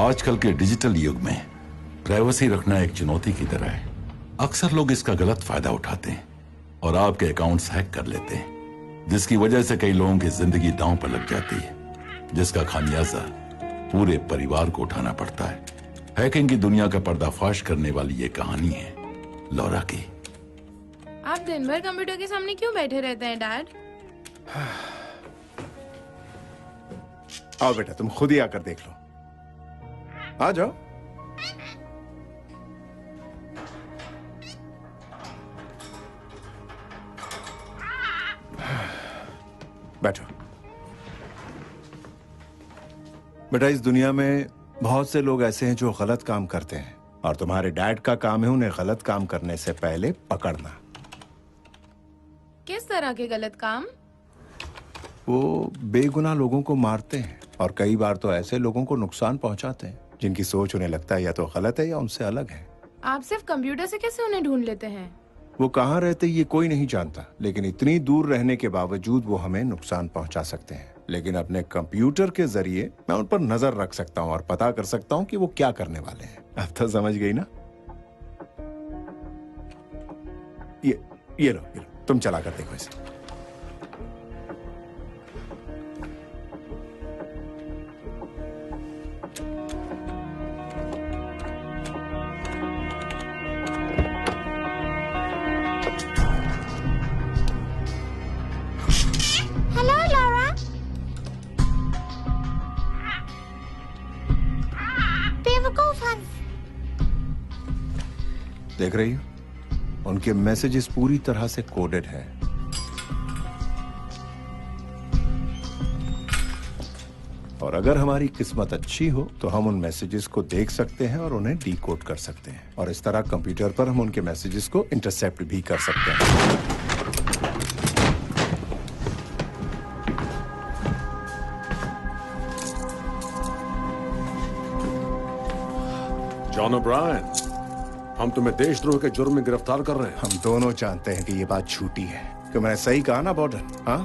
आजकल के डिजिटल युग में प्राइवेसी रखना एक चुनौती की तरह है। अक्सर लोग इसका गलत फायदा उठाते हैं और आपके अकाउंट्स हैक कर लेते हैं, जिसकी वजह से कई लोगों की जिंदगी दांव पर लग जाती है, जिसका खामियाजा पूरे परिवार को उठाना पड़ता है। हैकिंग की दुनिया का पर्दाफाश करने वाली ये कहानी है लौरा की। आप दिन भर कंप्यूटर के सामने क्यों बैठे रहते हैं डैड? आओ बेटा, तुम खुद ही आकर देख लो। आ जाओ। बैठो। बेटा, इस दुनिया में बहुत से लोग ऐसे हैं जो गलत काम करते हैं और तुम्हारे डैड का काम है उन्हें गलत काम करने से पहले पकड़ना। किस तरह के गलत काम? वो बेगुनाह लोगों को मारते हैं और कई बार तो ऐसे लोगों को नुकसान पहुंचाते हैं जिनकी सोच उन्हें लगता है या तो गलत है या उनसे अलग है। आप सिर्फ कंप्यूटर से कैसे उन्हें ढूंढ लेते हैं? वो कहाँ रहते ये कोई नहीं जानता, लेकिन इतनी दूर रहने के बावजूद वो हमें नुकसान पहुंचा सकते हैं। लेकिन अपने कंप्यूटर के जरिए मैं उन पर नजर रख सकता हूँ और पता कर सकता हूँ कि वो क्या करने वाले हैं। अब तो समझ गई ना? ये लो, तुम चला कर देखो इसे। देख रही हो, उनके मैसेजेस पूरी तरह से कोडेड है। और अगर हमारी किस्मत अच्छी हो तो हम उन मैसेजेस को देख सकते हैं और उन्हें डीकोड कर सकते हैं, और इस तरह कंप्यूटर पर हम उनके मैसेजेस को इंटरसेप्ट भी कर सकते हैं। जॉन ओब्रायन, हम तुम्हें देशद्रोह के जुर्म में गिरफ्तार कर रहे हैं। हम दोनों जानते हैं कि ये बात झूठी है। कि मैं सही कहा ना बॉर्डन? हाँ,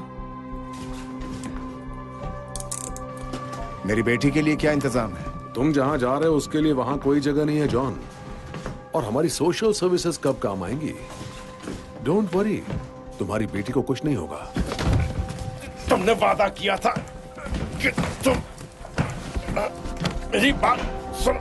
मेरी बेटी के लिए क्या इंतजाम है? तुम जहां जा रहे हो उसके लिए वहां कोई जगह नहीं है जॉन, और हमारी सोशल सर्विसेज कब काम आएंगी? डोंट वरी, तुम्हारी बेटी को कुछ नहीं होगा। तुमने वादा किया था कि तुम मेरी बात सुन।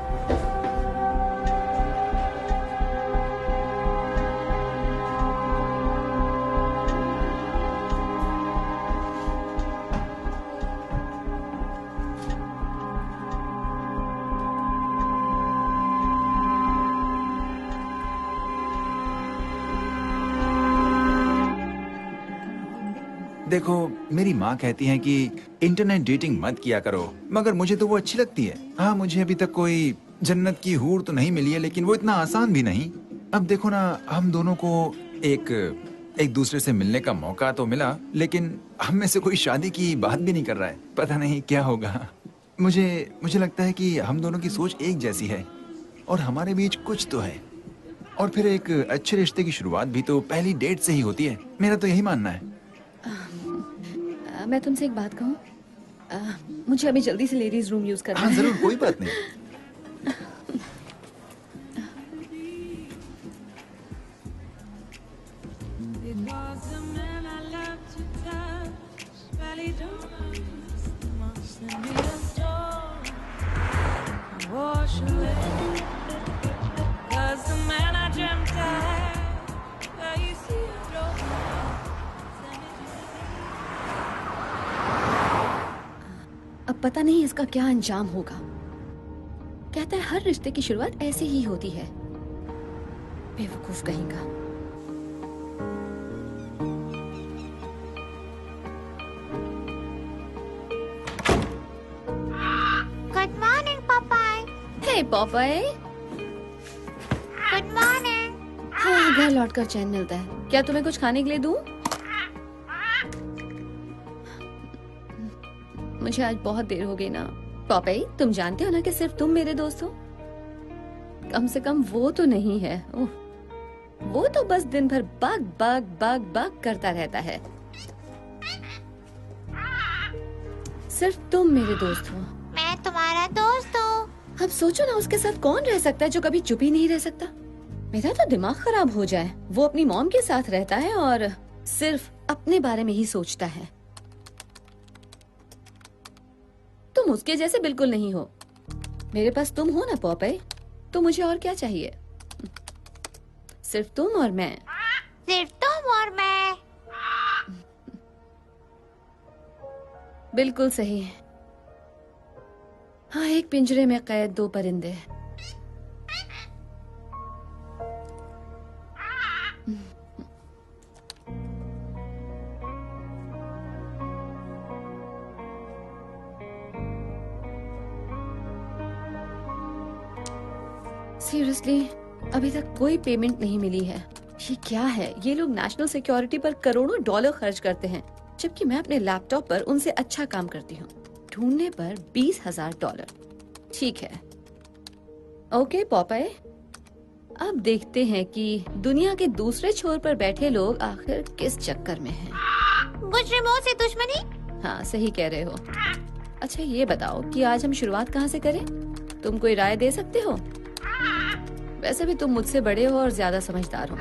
देखो, मेरी माँ कहती है कि इंटरनेट डेटिंग मत किया करो, मगर मुझे तो वो अच्छी लगती है। हाँ, मुझे अभी तक कोई जन्नत की हूर तो नहीं मिली है, लेकिन वो इतना आसान भी नहीं। अब देखो ना, हम दोनों को एक दूसरे से मिलने का मौका तो मिला, लेकिन हम में से कोई शादी की बात भी नहीं कर रहा है। पता नहीं क्या होगा। मुझे लगता है कि हम दोनों की सोच एक जैसी है और हमारे बीच कुछ तो है। और फिर एक अच्छे रिश्ते की शुरुआत भी तो पहली डेट से ही होती है। मेरा तो यही मानना है। मैं तुमसे एक बात कहूँ? मुझे अभी जल्दी से लेडीज रूम यूज करना है। हाँ जरूर, कोई बात नहीं। अब पता नहीं इसका क्या अंजाम होगा। कहता है हर रिश्ते की शुरुआत ऐसे ही होती है। बेवकूफ कहेगा। Good morning Popeye. Hey Popeye. Good morning. हाँ, घर लौटकर चैन मिलता है। क्या तुम्हें कुछ खाने के लिए दूं? मुझे आज बहुत देर हो गई ना। पपाई, तुम जानते हो ना कि सिर्फ तुम मेरे दोस्त हो। कम से कम वो तो नहीं है। वो तो बस दिन भर बाग बाग बाग बाग करता रहता है। सिर्फ तुम मेरे दोस्त हो। मैं तुम्हारा दोस्त हूँ। अब सोचो ना, उसके साथ कौन रह सकता है जो कभी चुप ही नहीं रह सकता। मेरा तो दिमाग खराब हो जाए। वो अपनी मॉम के साथ रहता है और सिर्फ अपने बारे में ही सोचता है। तुम उसके जैसे बिल्कुल नहीं हो। मेरे पास तुम हो ना पॉपे, तो मुझे और क्या चाहिए? सिर्फ तुम और मैं। सिर्फ तुम और मैं। बिल्कुल सही। हाँ, एक पिंजरे में कैद दो परिंदे। सीरियसली, अभी तक कोई पेमेंट नहीं मिली है। ये क्या है? ये लोग नेशनल सिक्योरिटी पर करोड़ों डॉलर खर्च करते हैं, जबकि मैं अपने लैपटॉप पर उनसे अच्छा काम करती हूँ। ढूंढने पर $20,000। ठीक है, ओके पॉपाई, अब देखते हैं कि दुनिया के दूसरे छोर पर बैठे लोग आखिर किस चक्कर में हैं। मुजरिमों से दुश्मनी। हाँ, सही कह रहे हो। अच्छा ये बताओ कि आज हम शुरुआत कहाँ से करें? तुम कोई राय दे सकते हो? वैसे भी तुम मुझसे बड़े हो और ज्यादा समझदार हो।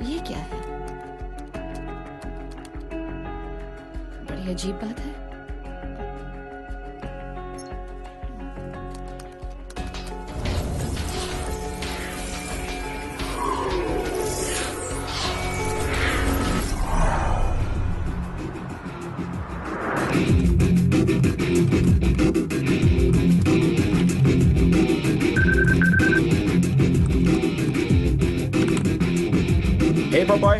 ये क्या है? बड़ी अजीब बात है। हे पॉपॉय।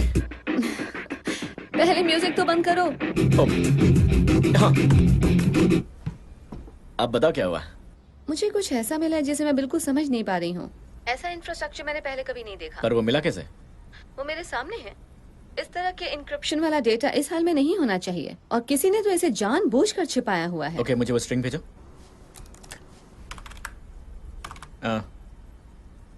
पहले म्यूजिक तो बंद करो। हाँ, अब बताओ क्या हुआ? मुझे कुछ ऐसा मिला है जिसे मैं बिल्कुल समझ नहीं पा रही हूँ। ऐसा इंफ्रास्ट्रक्चर मैंने पहले कभी नहीं देखा। पर वो मिला कैसे? वो मेरे सामने है। इस तरह के इंक्रिप्शन वाला डेटा इस हाल में नहीं होना चाहिए, और किसी ने तो इसे जानबूझकर छिपाया हुआ है। ओके, मुझे वो स्ट्रिंग भेजो।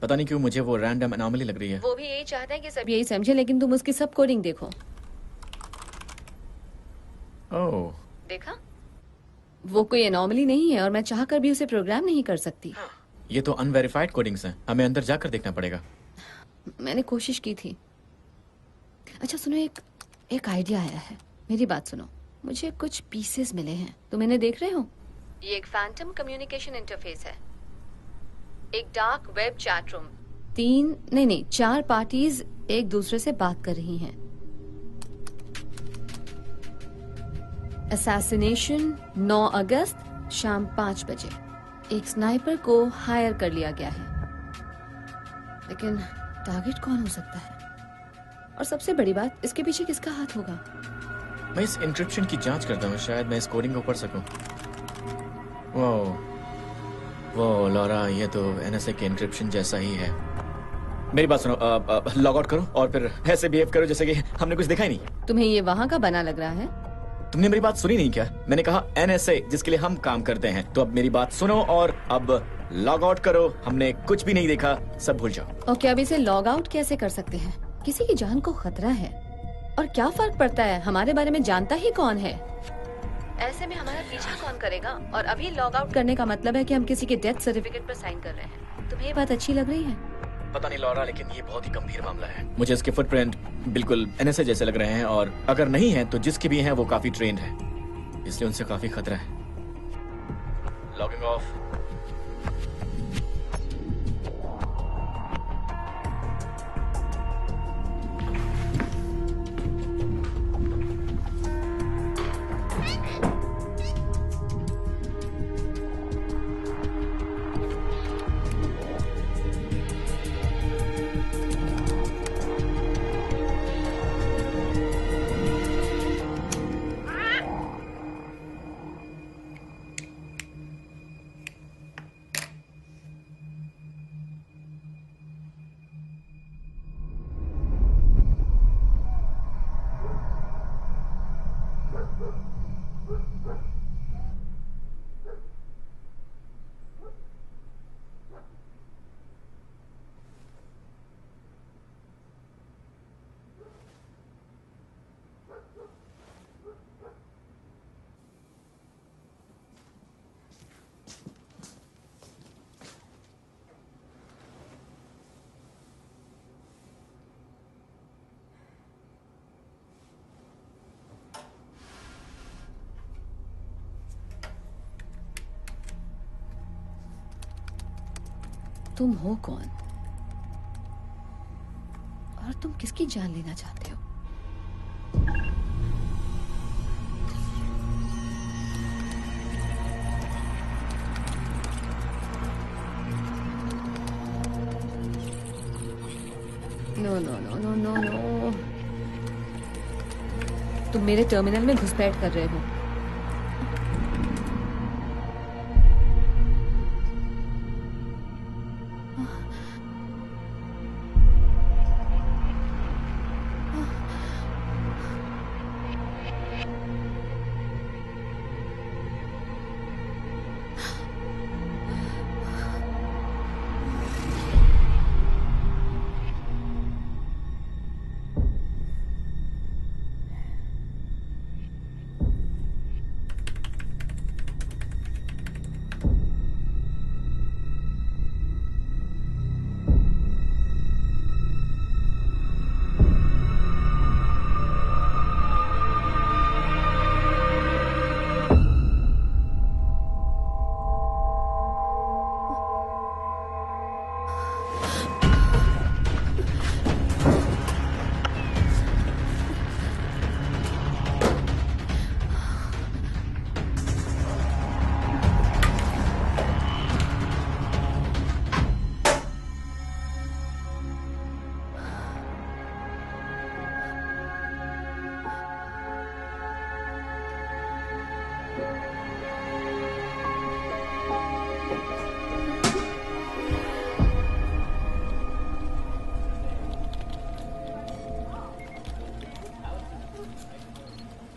पता नहीं क्यों मुझे वो रैंडम अनोमली लग रही है। वो भी यही चाहता है कि सब यही समझे, लेकिन तुम उसकी सब कोडिंग देखो। ओह, देखा? वो कोई एनॉमली नहीं है और मैं चाहकर भी उसे प्रोग्राम नहीं कर सकती। ये तो अनवेरिफाइड कोडिंग्स हैं। हमें अंदर जाकर देखना पड़ेगा। मैंने कोशिश की थी। अच्छा सुनो, एक आइडिया आया है। मेरी बात सुनो। मुझे कुछ पीसेस मिले हैं, तुम इन्हें देख रहे हो? ये एक फैंटम कम्युनिकेशन इंटरफेस है, एक dark web chat room, 4 parties एक दूसरे से बात कर रही हैं। असैसिनेशन 9 अगस्त शाम 5 बजे। एक स्नाइपर को हायर कर लिया गया है, लेकिन टारगेट कौन हो सकता है? और सबसे बड़ी बात, इसके पीछे किसका हाथ होगा? मैं इस इंक्रिप्शन की जांच करता हूँ, शायद मैं इस कोडिंग को पढ़ सकूं। वो लॉरा, ये तो एनएसए के इंक्रिप्शन जैसा ही है। मेरी बात सुनो, लॉग आउट करो और फिर ऐसे बिहेव करो जैसे कि हमने कुछ देखा ही नहीं। तुम्हें ये वहां का बना लग रहा है? तुमने मेरी बात सुनी नहीं क्या? मैंने कहा एनएसए, जिसके लिए हम काम करते हैं। तो अब मेरी बात सुनो और अब लॉग आउट करो। हमने कुछ भी नहीं देखा, सब भूल जाओ। ओके, अब इसे लॉग आउट कैसे कर सकते हैं? किसी की जान को खतरा है, और क्या फर्क पड़ता है? हमारे बारे में जानता ही कौन है? ऐसे में हमारा पीछा कौन करेगा? और अभी लॉग आउट करने का मतलब है कि हम किसी के डेथ सर्टिफिकेट पर साइन कर रहे हैं। तुम्हें ये बात अच्छी लग रही है? पता नहीं लॉरा, लेकिन ये बहुत ही गंभीर मामला है। मुझे इसके फुटप्रिंट बिल्कुल एनएसए जैसे लग रहे हैं, और अगर नहीं है तो जिसके भी हैं वो काफी ट्रेंड है, इसलिए उनसे काफी खतरा है। Logging off. तुम हो कौन और तुम किसकी जान लेना चाहते हो? No no no no no no, तुम मेरे टर्मिनल में घुसपैठ कर रहे हो।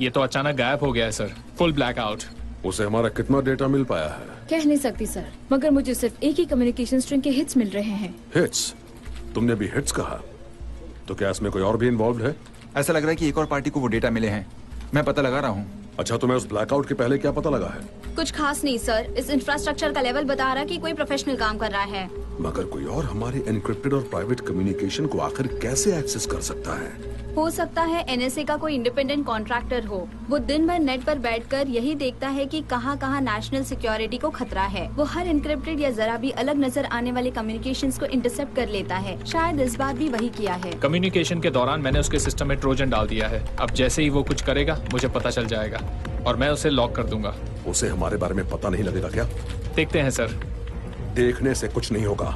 ये तो अचानक गायब हो गया है सर, फुल ब्लैकआउट। उसे हमारा कितना डेटा मिल पाया है? कह नहीं सकती सर, मगर मुझे सिर्फ एक ही कम्युनिकेशन स्ट्रिंग के हिट्स मिल रहे हैं। हिट्स? तुमने भी हिट्स कहा, तो क्या इसमें कोई और भी इन्वॉल्व है? ऐसा लग रहा है कि एक और पार्टी को वो डेटा मिले हैं। मैं पता लगा रहा हूँ। अच्छा, तुम्हें उस ब्लैकआउट के पहले क्या पता लगा है? कुछ खास नहीं सर, इस इंफ्रास्ट्रक्चर का लेवल बता रहा कि कोई प्रोफेशनल काम कर रहा है। मगर कोई और हमारे एनक्रिप्टेड और प्राइवेट कम्युनिकेशन को आखिर कैसे एक्सेस कर सकता है? हो सकता है एनएसए का कोई इंडिपेंडेंट कॉन्ट्रैक्टर हो। वो दिन भर नेट पर बैठकर यही देखता है कि कहाँ कहाँ नेशनल सिक्योरिटी को खतरा है। वो हर इनक्रिप्टेड या जरा भी अलग नजर आने वाले कम्युनिकेशंस को इंटरसेप्ट कर लेता है। शायद इस बार भी वही किया है। कम्युनिकेशन के दौरान मैंने उसके सिस्टम में ट्रोजन डाल दिया है। अब जैसे ही वो कुछ करेगा मुझे पता चल जाएगा और मैं उसे लॉक कर दूंगा। उसे हमारे बारे में पता नहीं लगेगा क्या? देखते हैं सर। देखने से कुछ नहीं होगा,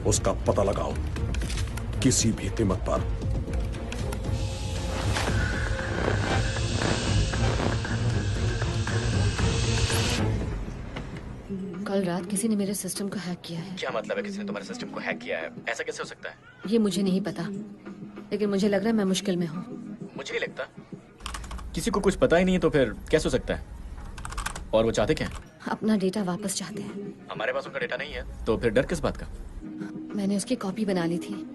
उसका पता लगाओ किसी भी कीमत पर। कल रात किसी ने मेरे सिस्टम को हैक किया है। क्या मतलब है किसी ने तुम्हारे सिस्टम को हैक किया है? ऐसा कैसे हो सकता है? ये मुझे नहीं पता, लेकिन मुझे लग रहा है मैं मुश्किल में हूँ। मुझे नहीं लगता। किसी को कुछ पता ही नहीं है तो फिर कैसे हो सकता है? और वो चाहते क्या? अपना डेटा वापस चाहते हैं। हमारे पास उनका डेटा नहीं है तो फिर डर किस बात का? मैंने उसकी कॉपी बना ली थी।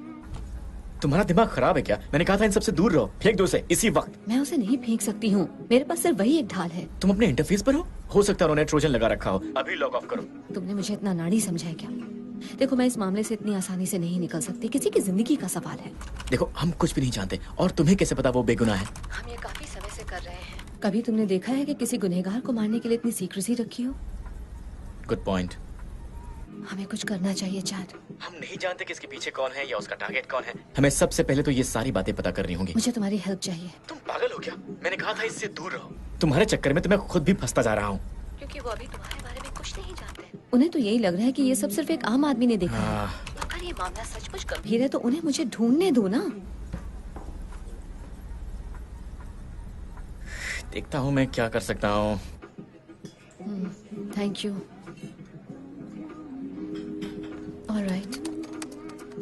तुम्हारा दिमाग खराब है क्या? मैंने कहा था इन सबसे दूर रहो, फेंक दो उसे इसी वक्त। मैं उसे नहीं फेंक सकती हूँ, मेरे पास सिर्फ वही एक ढाल है। तुम अपने इंटरफेस पर हो सकता है उन्होंने ट्रोजन लगा रखा हो। अभी लॉग ऑफ करो। तुमने मुझे इतना नाड़ी समझा है क्या? देखो, मैं इस मामले से इतनी आसानी से नहीं निकल सकती। किसी की जिंदगी का सवाल है। देखो, हम कुछ भी नहीं जानते और तुम्हें कैसे पता वो बेगुनाह है? हम ये काफी समय से कर रहे हैं। कभी तुमने देखा है कि किसी गुनहगार को मारने के लिए इतनी सीक्रेसी रखी हो? Good point. हमें कुछ करना चाहिए चैट। हम नहीं जानते कि इसके पीछे कौन है या उसका टारगेट कौन है। हमें सबसे पहले तो ये सारी बातें पता करनी होंगी। मुझे तुम्हारी हेल्प चाहिए। तुम पागल हो क्या? मैंने कहा था इससे दूर रहो। तुम्हारे चक्कर में तो मैं खुद भी फंसता जा रहा हूँ। क्योंकि वो अभी तुम्हारे बारे में कुछ नहीं जानते। उन्हें तो यही लग रहा है कि ये सब सिर्फ एक आम आदमी ने देखा है। अगर ये मामला सचमुच गंभीर है तो उन्हें मुझे ढूंढने दो ना। देखता हूँ मैं क्या कर सकता हूँ। Thank you. ऑलराइट,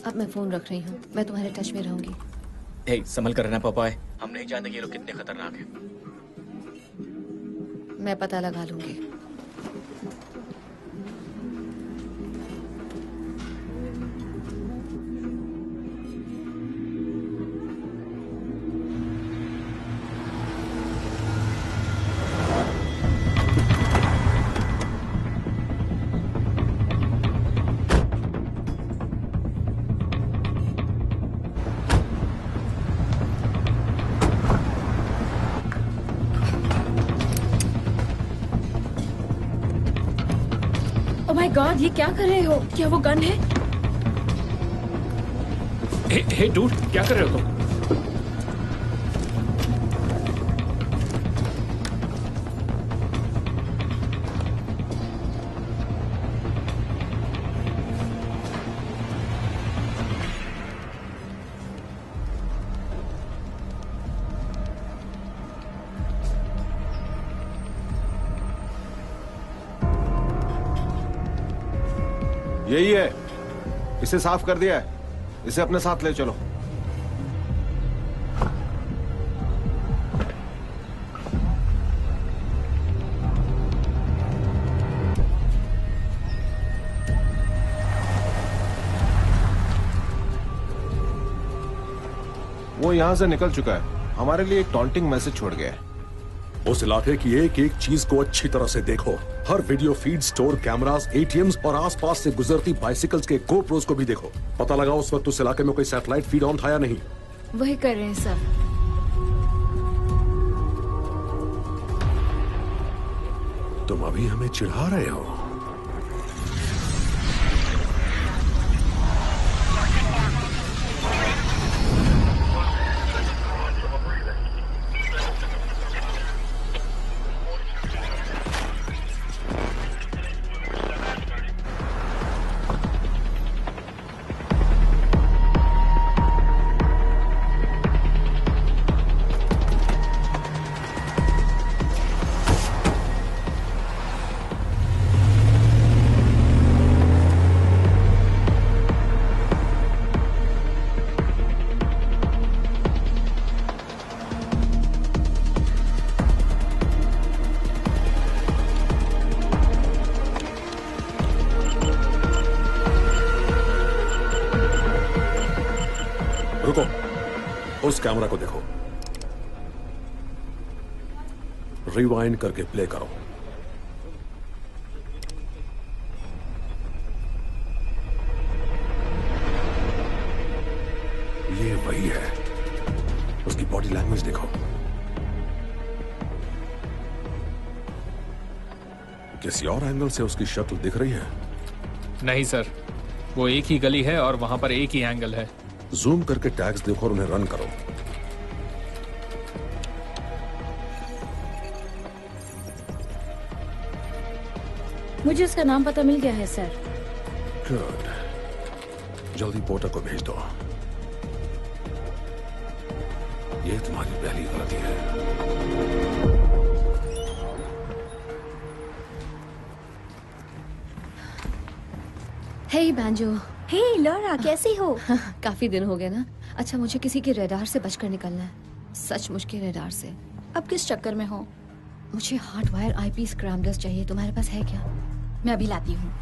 अब मैं फोन रख रही हूँ। मैं तुम्हारे टच में रहूंगी। हे, संभल कर रहना पापाए। हम नहीं जानते कि ये लोग कितने खतरनाक हैं। मैं पता लगा लूंगी। ओह माय गॉड, ये क्या कर रहे हो? क्या वो गन है? हे डूड, क्या कर रहे हो तुम? यही है, इसे साफ कर दिया है, इसे अपने साथ ले चलो। वो यहां से निकल चुका है, हमारे लिए एक टॉन्टिंग मैसेज छोड़ गया है। उस इलाके की एक एक चीज को अच्छी तरह से देखो। हर video feed, store cameras, ATMs और आसपास से गुजरती बाइसिकल्स के गोप्रोस को भी देखो। पता लगा उस वक्त उस इलाके में कोई सैटेलाइट फीड ऑन था या नहीं। वही कर रहे हैं सर। तुम अभी हमें चिढ़ा रहे हो। रुको, उस कैमरा को देखो, रिवाइंड करके प्ले करो। ये वही है, उसकी बॉडी लैंग्वेज देखो। किसी और एंगल से उसकी शक्ल दिख रही है? नहीं सर, वो एक ही गली है और वहां पर एक ही एंगल है। जूम करके टैग्स देखो और उन्हें रन करो। मुझे उसका नाम पता मिल गया है सर। गुड, जल्दी पोर्टर को भेज दो। ये तुम्हारी पहली गलती है। हे बैंजो। हे लॉरा, कैसी हो? काफी दिन हो गए ना। अच्छा, मुझे किसी के रडार से बचकर निकलना है, सचमुच के रडार से। अब किस चक्कर में हो? मुझे हार्ड वायर आईपी स्क्रैम्बलर्स चाहिए, तुम्हारे पास है क्या? मैं अभी लाती हूँ।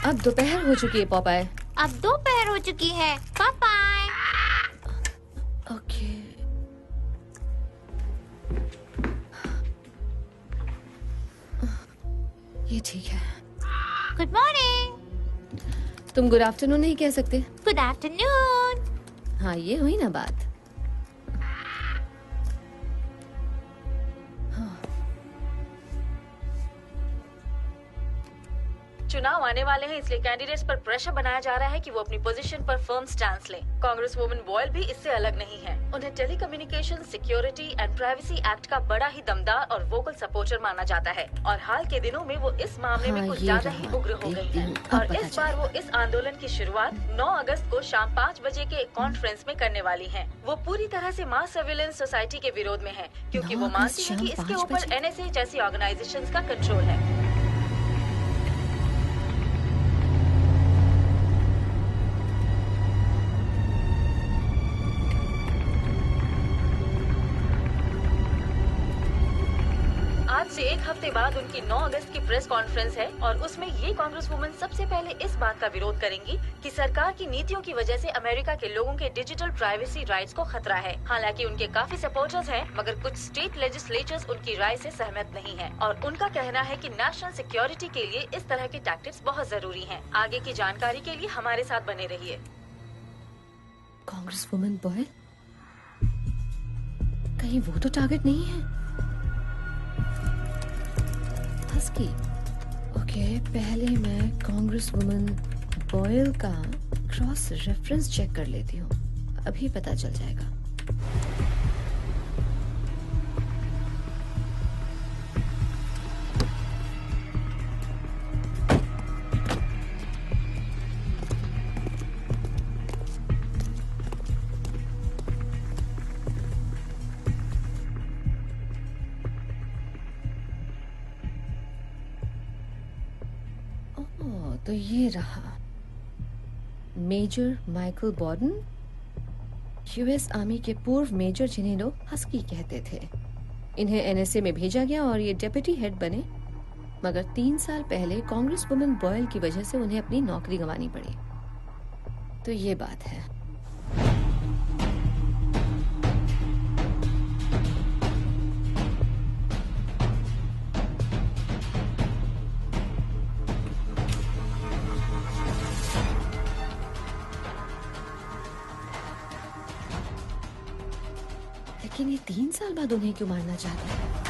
अब दोपहर हो चुकी है पॉपाय। अब दोपहर हो चुकी है पापाय। ओके। ये ठीक है। Good morning. तुम गुड आफ्टरनून नहीं कह सकते? Good afternoon. हाँ, ये हुई ना बात। चुनाव आने वाले हैं, इसलिए कैंडिडेट्स पर प्रेशर बनाया जा रहा है कि वो अपनी पोजीशन पर फर्म स्टैंड लें। कांग्रेस वुमेन बॉयल भी इससे अलग नहीं है। उन्हें telecommunication security and privacy act का बड़ा ही दमदार और वोकल सपोर्टर माना जाता है और हाल के दिनों में वो इस मामले में कुछ ज्यादा ही उग्र हो गई है। और इस बार वो इस आंदोलन की शुरुआत 9 अगस्त को शाम 5 बजे के एक कॉन्फ्रेंस में करने वाली है। वो पूरी तरह से मास सर्विलेंस सोसाइटी के विरोध में है, क्योंकि वो मानती है कि इसके ऊपर NSA जैसी ऑर्गेनाइजेशंस का कंट्रोल है। से एक हफ्ते बाद उनकी 9 अगस्त की प्रेस कॉन्फ्रेंस है और उसमें ये कांग्रेस वुमन सबसे पहले इस बात का विरोध करेंगी कि सरकार की नीतियों की वजह से अमेरिका के लोगों के डिजिटल प्राइवेसी राइट्स को खतरा है। हालांकि उनके काफी सपोर्टर्स हैं, मगर कुछ स्टेट लेजिस्लेचर्स उनकी राय से सहमत नहीं है और उनका कहना है कि नेशनल सिक्योरिटी के लिए इस तरह के टैक्टिक्स बहुत जरूरी हैं। आगे की जानकारी के लिए हमारे साथ बने रहिए। कांग्रेस वुमन बॉयल, कहीं वो तो टारगेट नहीं है? हस्की, ओके, पहले मैं कांग्रेस वुमन बॉयल का क्रॉस रेफरेंस चेक कर लेती हूँ, अभी पता चल जाएगा। तो ये रहा मेजर माइकल बॉर्डन, यूएस आर्मी के पूर्व मेजर जिन्हें लोग हस्की कहते थे। इन्हें एनएसए में भेजा गया और ये डेप्यूटी हेड बने, मगर 3 साल पहले कांग्रेस वुमन बॉयल की वजह से उन्हें अपनी नौकरी गंवानी पड़ी। तो ये बात है। लेकिन ये 3 साल बाद उन्हें क्यों मारना चाहते हैं?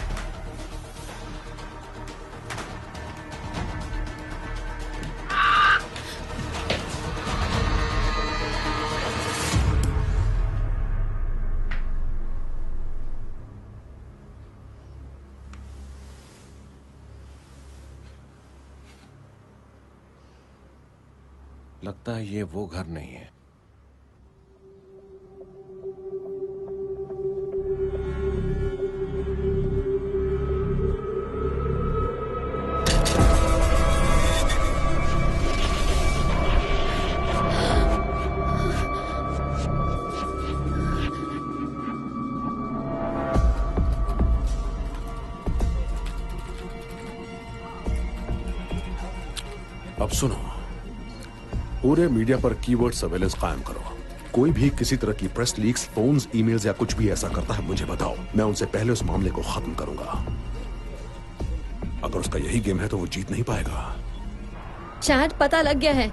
लगता है ये वो घर नहीं है। अब सुनो, पूरे मीडिया पर कीवर्ड सर्वेलेंस कायम करो। कोई भी किसी तरह की प्रेस लीक्स, फोन्स, ईमेल्स या कुछ भी ऐसा करता है मुझे बताओ। मैं उनसे पहले उस मामले को खत्म करूंगा। अगर उसका यही गेम है तो वो जीत नहीं पाएगा। चैट पता लग गया है।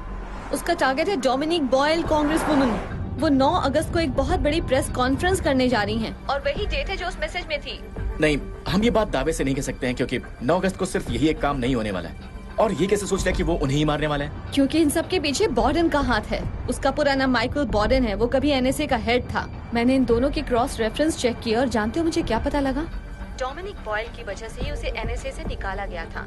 उसका टारगेट है डोमिनिक बॉयल, कांग्रेस वुमन। वो 9 अगस्त को एक बहुत बड़ी प्रेस कॉन्फ्रेंस करने जा रही हैं और वही डेट है जो उस मैसेज में थी। नहीं, हम ये बात दावे से नहीं कह सकते हैं क्योंकि 9 अगस्त को सिर्फ यही एक काम नहीं होने वाला है। और ये कैसे सोच लिया कि वो उन्हें ही मारने वाला है? क्योंकि इन सब के पीछे बॉर्डन का हाथ है। उसका पूरा नाम माइकल बॉर्डन है। वो कभी एनएसए का हेड था। मैंने इन दोनों के क्रॉस रेफरेंस चेक किया और जानते हो मुझे क्या पता लगा? डोमिनिक बॉयल की वजह से ही उसे एनएसए से निकाला गया था।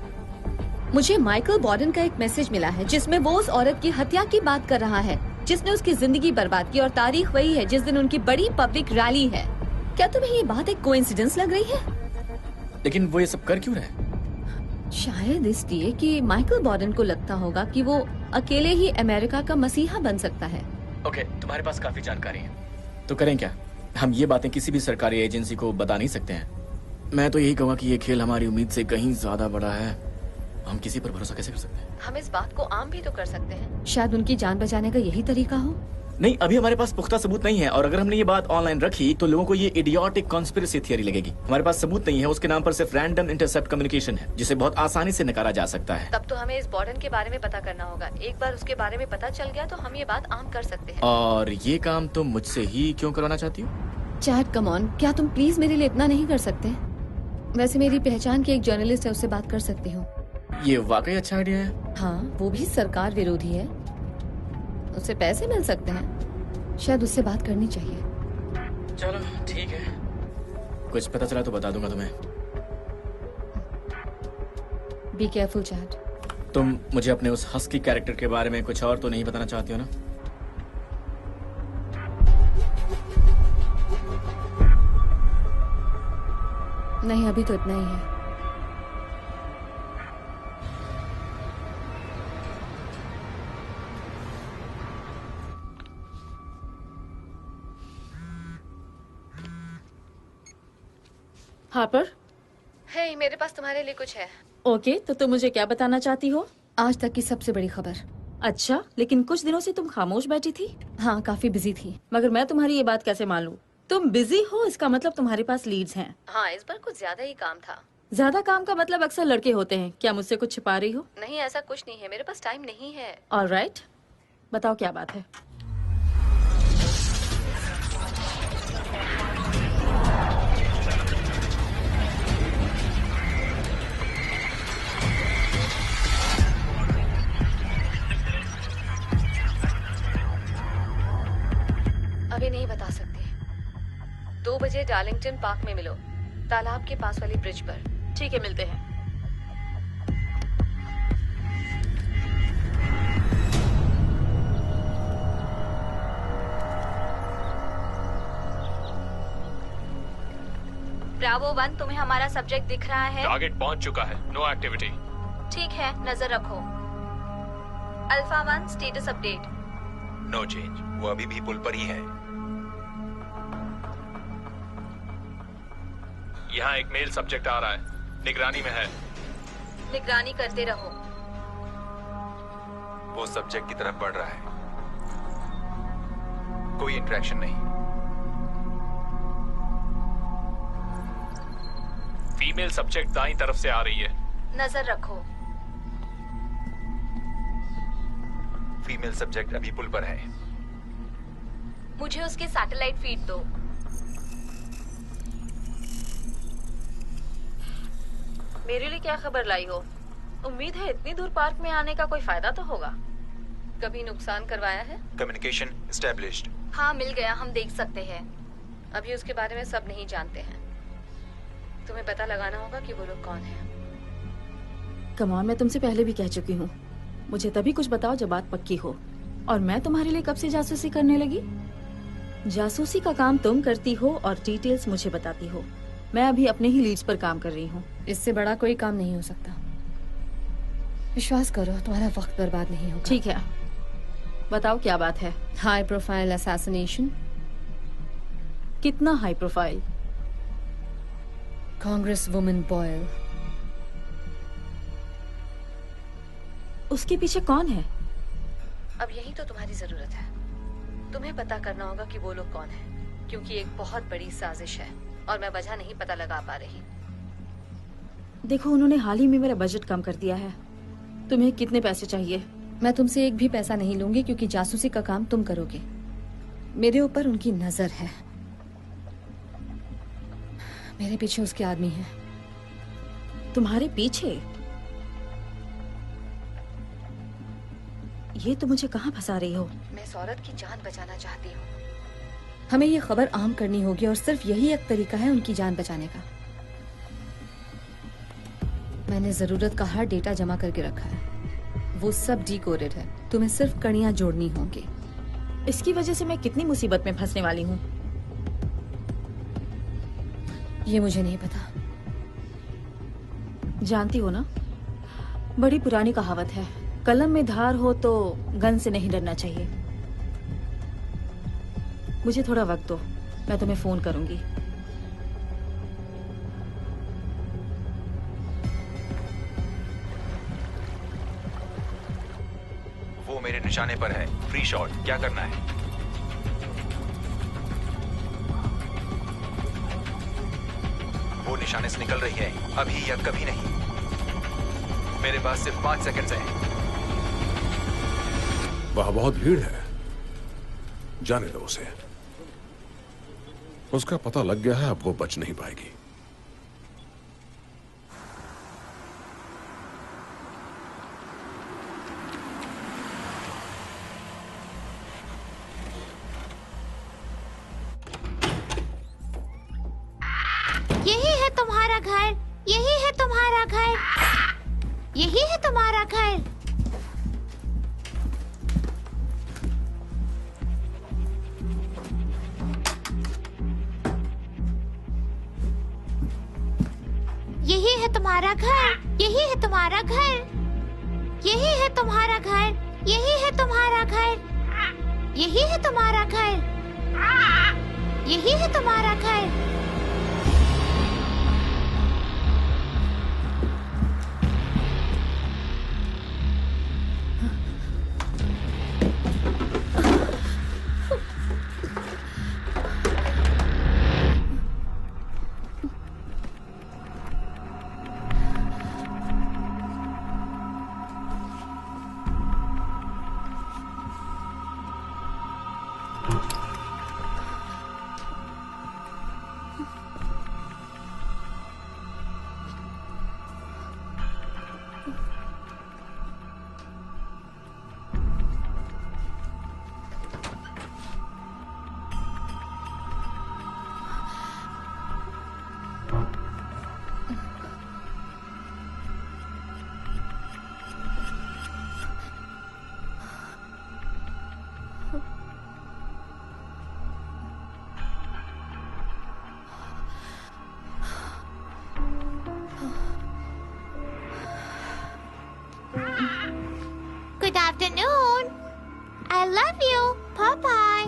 मुझे माइकल बॉर्डन का एक मैसेज मिला है जिसमें वो उस औरत की हत्या की बात कर रहा है जिसने उसकी जिंदगी बर्बाद की, और तारीख वही है जिस दिन उनकी बड़ी पब्लिक रैली है। क्या तुम्हें ये बात एक कोइंसिडेंस लग रही है? लेकिन वो ये सब कर क्यों रहे? शायद इसलिए कि माइकल बॉर्डन को लगता होगा कि वो अकेले ही अमेरिका का मसीहा बन सकता है। ओके, तुम्हारे पास काफी जानकारी है, तो करें क्या? हम ये बातें किसी भी सरकारी एजेंसी को बता नहीं सकते हैं। मैं तो यही कहूँगा कि ये खेल हमारी उम्मीद से कहीं ज्यादा बड़ा है। हम किसी पर भरोसा कैसे कर सकते हैं? हम इस बात को आम भी तो कर सकते हैं। शायद उनकी जान बचाने का यही तरीका हो। नहीं, अभी हमारे पास पुख्ता सबूत नहीं है, और अगर हमने ये बात ऑनलाइन रखी तो लोगों को ये इडियोटिक कॉन्स्पिरेसी थियरी लगेगी। हमारे पास सबूत नहीं है, उसके नाम पर सिर्फ रैंडम इंटरसेप्ट कम्युनिकेशन है जिसे बहुत आसानी से नकारा जा सकता है। तब तो हमें इस बॉर्डन के बारे में पता करना होगा। एक बार उसके बारे में पता चल गया तो हम ये बात आम कर सकते हैं। और ये काम तुम मुझसे ही क्यों करवाना चाहती हो? चैट कम ऑन, क्या तुम प्लीज मेरे लिए इतना नहीं कर सकते? वैसे मेरी पहचान की एक जर्नलिस्ट है, उससे बात कर सकती हूँ। ये वाकई अच्छा आइडिया है। हाँ, वो भी सरकार विरोधी है, उससे पैसे मिल सकते हैं। शायद उससे बात करनी चाहिए। चलो ठीक है, कुछ पता चला तो बता दूंगा तुम्हें। Be careful chat. तुम मुझे अपने उस हस्की कैरेक्टर के बारे में कुछ और तो नहीं बताना चाहती हो ना? नहीं, अभी तो इतना ही है। हार्पर, हे, मेरे पास तुम्हारे लिए कुछ है। ओके, तो तुम मुझे क्या बताना चाहती हो? आज तक की सबसे बड़ी खबर। अच्छा, लेकिन कुछ दिनों से तुम खामोश बैठी थी। हाँ, काफी बिजी थी। मगर मैं तुम्हारी ये बात कैसे मान लूं? तुम बिजी हो इसका मतलब तुम्हारे पास लीड्स हैं। हाँ, इस बार कुछ ज्यादा ही काम था। ज्यादा काम का मतलब अक्सर लड़के होते हैं। क्या मुझसे कुछ छिपा रही हो? नहीं, ऐसा कुछ नहीं है, मेरे पास टाइम नहीं है। ऑलराइट, बताओ क्या बात है। अभी नहीं बता सकती। 2 बजे डार्लिंगटन पार्क में मिलो, तालाब के पास वाली ब्रिज पर। ठीक है, मिलते हैं। ब्रावो 1, तुम्हें हमारा सब्जेक्ट दिख रहा है? टारगेट पहुंच चुका है, नो एक्टिविटी। ठीक है, नजर रखो। Alpha 1, status update. No change, वो अभी भी पुल पर ही है। यहाँ एक मेल सब्जेक्ट आ रहा है, निगरानी में है। निगरानी करते रहो। वो सब्जेक्ट की तरफ बढ़ रहा है। कोई इंटरेक्शन नहीं। फीमेल सब्जेक्ट दाईं तरफ से आ रही है। नजर रखो। फीमेल सब्जेक्ट अभी पुल पर है। मुझे उसके सैटेलाइट फीड दो। मेरे लिए क्या खबर लाई हो? उम्मीद है इतनी दूर पार्क में आने का कोई फायदा तो होगा। कभी नुकसान करवाया है? Communication established. हाँ, मिल गया, हम देख सकते हैं। अभी उसके बारे में सब नहीं जानते हैं। तुम्हें पता लगाना होगा कि वो लोग कौन हैं। कमॉन, मैं तुमसे पहले भी कह चुकी हूँ, मुझे तभी कुछ बताओ जब बात पक्की हो। और मैं तुम्हारे लिए कब से जासूसी करने लगी? जासूसी का काम तुम करती हो और डिटेल्स मुझे बताती हो। मैं अभी अपने ही लीड्स पर काम कर रही हूँ। इससे बड़ा कोई काम नहीं हो सकता। विश्वास करो, तुम्हारा वक्त बर्बाद नहीं होगा। ठीक है, बताओ क्या बात है। High profile assassination. कितना high profile? Congress women Boyle. उसके पीछे कौन है? अब यही तो तुम्हारी जरूरत है। तुम्हें पता करना होगा कि वो लोग कौन हैं, क्योंकि एक बहुत बड़ी साजिश है और मैं वजह नहीं पता लगा पा रही। देखो, उन्होंने हाल ही में मेरा बजट कम कर दिया है। तुम्हें कितने पैसे चाहिए? मैं तुमसे एक भी पैसा नहीं लूंगी, क्योंकि जासूसी का काम तुम करोगे। मेरे ऊपर उनकी नजर है। मेरे पीछे उसके आदमी हैं। तुम्हारे पीछे? ये तो मुझे कहाँ फंसा रही हो? मैं इस औरत की जान बचाना चाहती हूँ। हमें ये खबर आम करनी होगी और सिर्फ यही एक तरीका है उनकी जान बचाने का। मैंने जरूरत का हर डेटा जमा करके रखा है। वो सब डिकोडेड है। तुम्हें सिर्फ कड़ियां जोड़नी होंगी। इसकी वजह से मैं कितनी मुसीबत में फंसने वाली हूँ ये मुझे नहीं पता। जानती हो ना, बड़ी पुरानी कहावत है, कलम में धार हो तो गन से नहीं डरना चाहिए। मुझे थोड़ा वक्त दो, मैं तुम्हें फोन करूंगी। वो मेरे निशाने पर है। फ्री शॉट, क्या करना है? वो निशाने से निकल रही है, अभी या कभी नहीं। मेरे पास सिर्फ 5 सेकंड्स हैं। वहां बहुत भीड़ है, जाने दो उसे। उसका पता लग गया है, अब वो बच नहीं पाएगी। यही है तुम्हारा घर, यही है तुम्हारा घर, यही है तुम्हारा घर। यही है तुम्हारा घर, यही है तुम्हारा घर, यही है तुम्हारा घर, यही है तुम्हारा घर, यही है तुम्हारा घर, यही है तुम्हारा घर। I love you. Bye bye.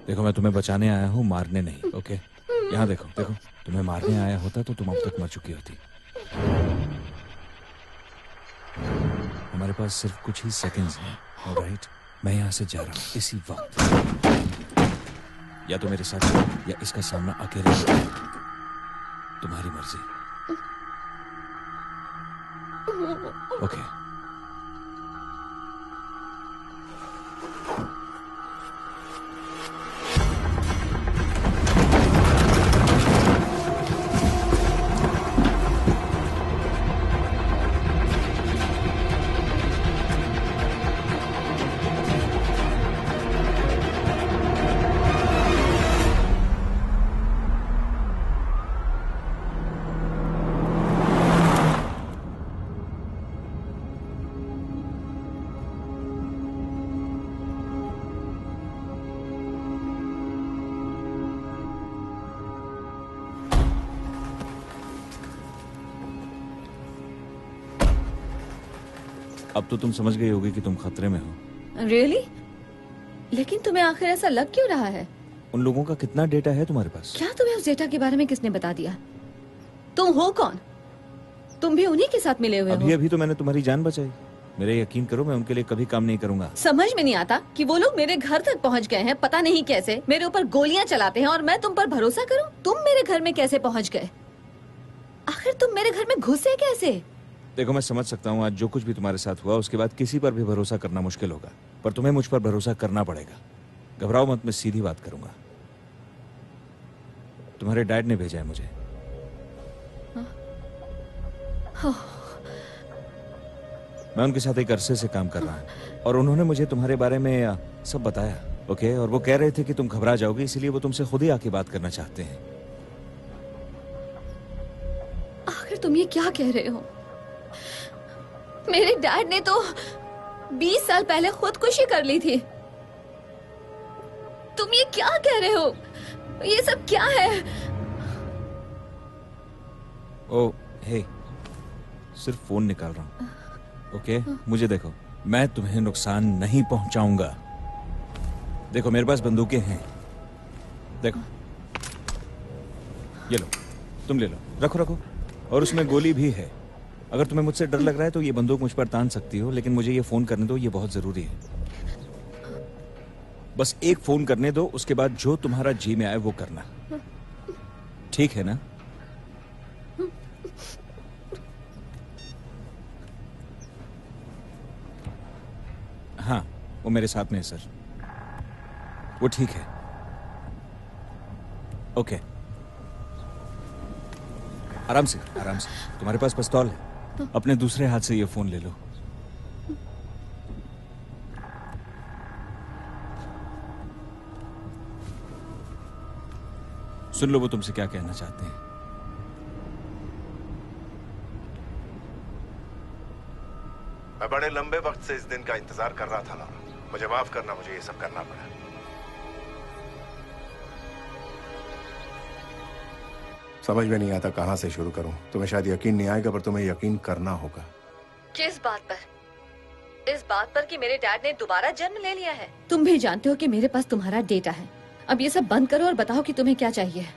देखो मैं तुम्हें बचाने आया हूँ, मारने नहीं। ओके, यहाँ देखो देखो, तुम्हें मारने आया होता तो तुम अब तक मर चुकी होती। हमारे पास सिर्फ कुछ ही सेकंड्स हैं, ऑलराइट? मैं यहाँ से जा रहा हूँ इसी वक्त। या तो मेरे साथ चलो या इसका सामना अकेले करो। तुम्हारी मर्जी। ओके। अब तो तुम समझ गई होगी कि तुम खतरे में हो। Really? लेकिन तुम्हें आखिर ऐसा लग क्यों रहा है? उन लोगों का कितना डेटा है तुम्हारे पास? क्या तुम्हें उस डेटा के बारे में किसने बता दिया? तुम हो कौन? तुम भी उन्हीं के साथ मिले हुए हो। अभी तो मैंने तुम्हारी जान बचाई। मेरे यकीन करो, मैं उनके लिए कभी काम नहीं करूंगा। समझ में नहीं आता कि वो लोग मेरे घर तक पहुंच गए हैं, पता नहीं कैसे, मेरे ऊपर गोलियां चलाते हैं और मैं तुम पर भरोसा करूं? तुम मेरे घर में कैसे पहुंच गए? आखिर तुम मेरे घर में घुसे कैसे? देखो मैं समझ सकता हूँ आज जो कुछ भी तुम्हारे साथ हुआ उसके बाद किसी पर भी भरोसा करना मुश्किल होगा, पर तुम्हें मुझ पर भरोसा करना पड़ेगा। घबराओ मत, मैं सीधी बात करूंगा। तुम्हारे डैड ने भेजा है मुझे। मैं उनके साथ एक अरसे से काम कर रहा हूँ और उन्होंने मुझे तुम्हारे बारे में सब बताया। ओके, और वो कह रहे थे कि तुम घबरा जाओगे, इसलिए वो तुमसे खुद ही आके बात करना चाहते हैं। आखिर तुम ये क्या कह रहे हो? मेरे डैड ने तो 20 साल पहले खुदकुशी कर ली थी। तुम ये क्या कह रहे हो? ये सब क्या है? ओ हे, सिर्फ फोन निकाल रहा हूँ। ओके, मुझे देखो, मैं तुम्हें नुकसान नहीं पहुंचाऊंगा। देखो मेरे पास बंदूकें हैं, देखो ये लो, तुम ले लो, रखो रखो, और उसमें गोली भी है। अगर तुम्हें मुझसे डर लग रहा है तो ये बंदूक मुझ पर तान सकती हो, लेकिन मुझे ये फोन करने दो, ये बहुत जरूरी है। बस एक फोन करने दो, उसके बाद जो तुम्हारा जी में आए वो करना, ठीक है ना? हाँ, वो मेरे साथ में है सर। वो ठीक है। ओके, आराम से आराम से। तुम्हारे पास पिस्तौल है, अपने दूसरे हाथ से ये फोन ले लो। सुन लो वो तुमसे क्या कहना चाहते हैं। मैं बड़े लंबे वक्त से इस दिन का इंतजार कर रहा था लॉरा। मुझे माफ करना, मुझे ये सब करना पड़ा। समझ में नहीं आता कहां से शुरू करूं। तुम्हें शायद यकीन नहीं आएगा, पर तुम्हें यकीन करना होगा। किस बात पर? इस बात पर कि मेरे डैड ने दोबारा जन्म ले लिया है। तुम भी जानते हो कि मेरे पास तुम्हारा डेटा है। अब ये सब बंद करो और बताओ कि तुम्हें क्या चाहिए।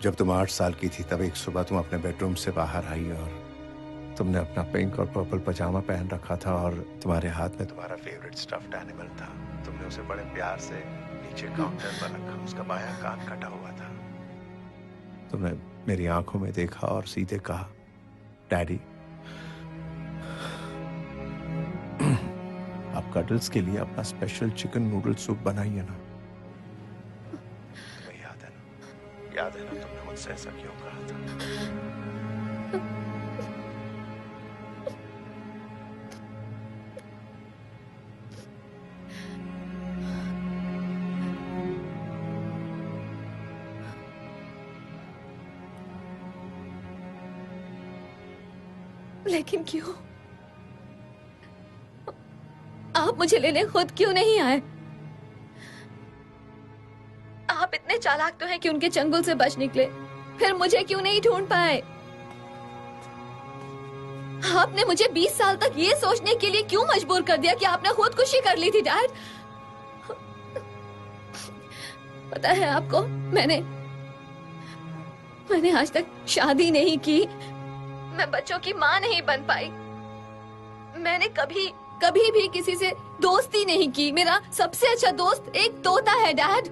जब तुम 8 साल की थी तब एक सुबह तुम अपने बेडरूम से बाहर आई और तुमने अपना पिंक और पर्पल पजामा पहन रखा था और तुम्हारे हाथ में तुम्हारा फेवरेट स्टफ्ड एनिमल था। तुमने उसे बड़े प्यार से नीचे काउंटर पर रखा, उसका बायां कान कटा हुआ था। तुमने मेरी आंखों में देखा और सीधे कहा, डैडी आप कटल्स के लिए अपना स्पेशल चिकन नूडल सूप बनाइए ना। तुम्हें याद है ना तुमने मुझसे ऐसा क्यों कहा था? लेकिन क्यों? आप मुझे लेने खुद क्यों नहीं आए? आप इतने चालाक तो हैं कि उनके चंगुल से बच निकले, फिर मुझे क्यों नहीं ढूंढ पाए? आपने मुझे 20 साल तक ये सोचने के लिए क्यों मजबूर कर दिया कि आपने खुदकुशी कर ली थी डैड? पता है आपको, मैंने आज तक शादी नहीं की, मैं बच्चों की माँ नहीं बन पाई, मैंने कभी भी किसी से दोस्ती नहीं की। मेरा सबसे अच्छा दोस्त एक तोता है डैड।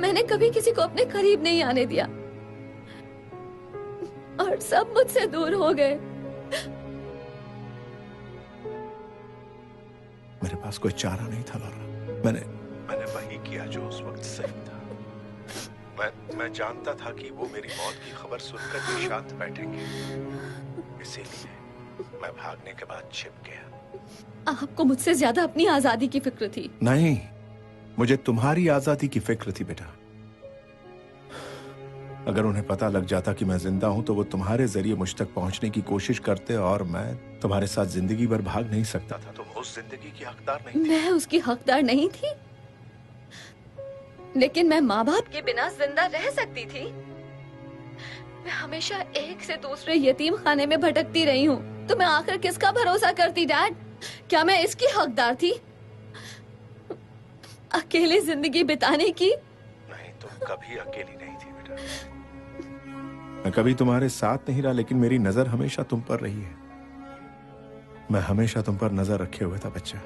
मैंने कभी किसी को अपने करीब नहीं आने दिया और सब मुझसे दूर हो गए। मेरे पास कोई चारा नहीं था लॉरा। मैंने वही किया जो उस वक्त सही था। मैं जानता था कि वो मेरी मौत की खबर सुनकर भी शांत बैठेंगे, इसीलिए मैं भागने के बाद छिप गया। आपको मुझसे ज्यादा अपनी आजादी की फिक्र थी। नहीं, मुझे तुम्हारी आजादी की फिक्र थी बेटा। अगर उन्हें पता लग जाता कि मैं जिंदा हूं तो वो तुम्हारे जरिए मुझ तक पहुंचने की कोशिश करते और मैं तुम्हारे साथ जिंदगी भर भाग नहीं सकता था। तुम उस जिंदगी की हकदार नहीं थी। मैं उसकी हकदार नहीं थी, लेकिन मैं माँ बाप के बिना जिंदा रह सकती थी। मैं हमेशा एक से दूसरे यतीम खाने में भटकती रही हूँ, तो मैं आखिर किसका भरोसा करती डैड? क्या मैं इसकी हकदार थी, अकेले जिंदगी बिताने की? नहीं, तुम कभी अकेली नहीं थी बेटा। मैं कभी तुम्हारे साथ नहीं रहा, लेकिन मेरी नजर हमेशा तुम पर रही है। मैं हमेशा तुम पर नजर रखे हुए था बच्चा।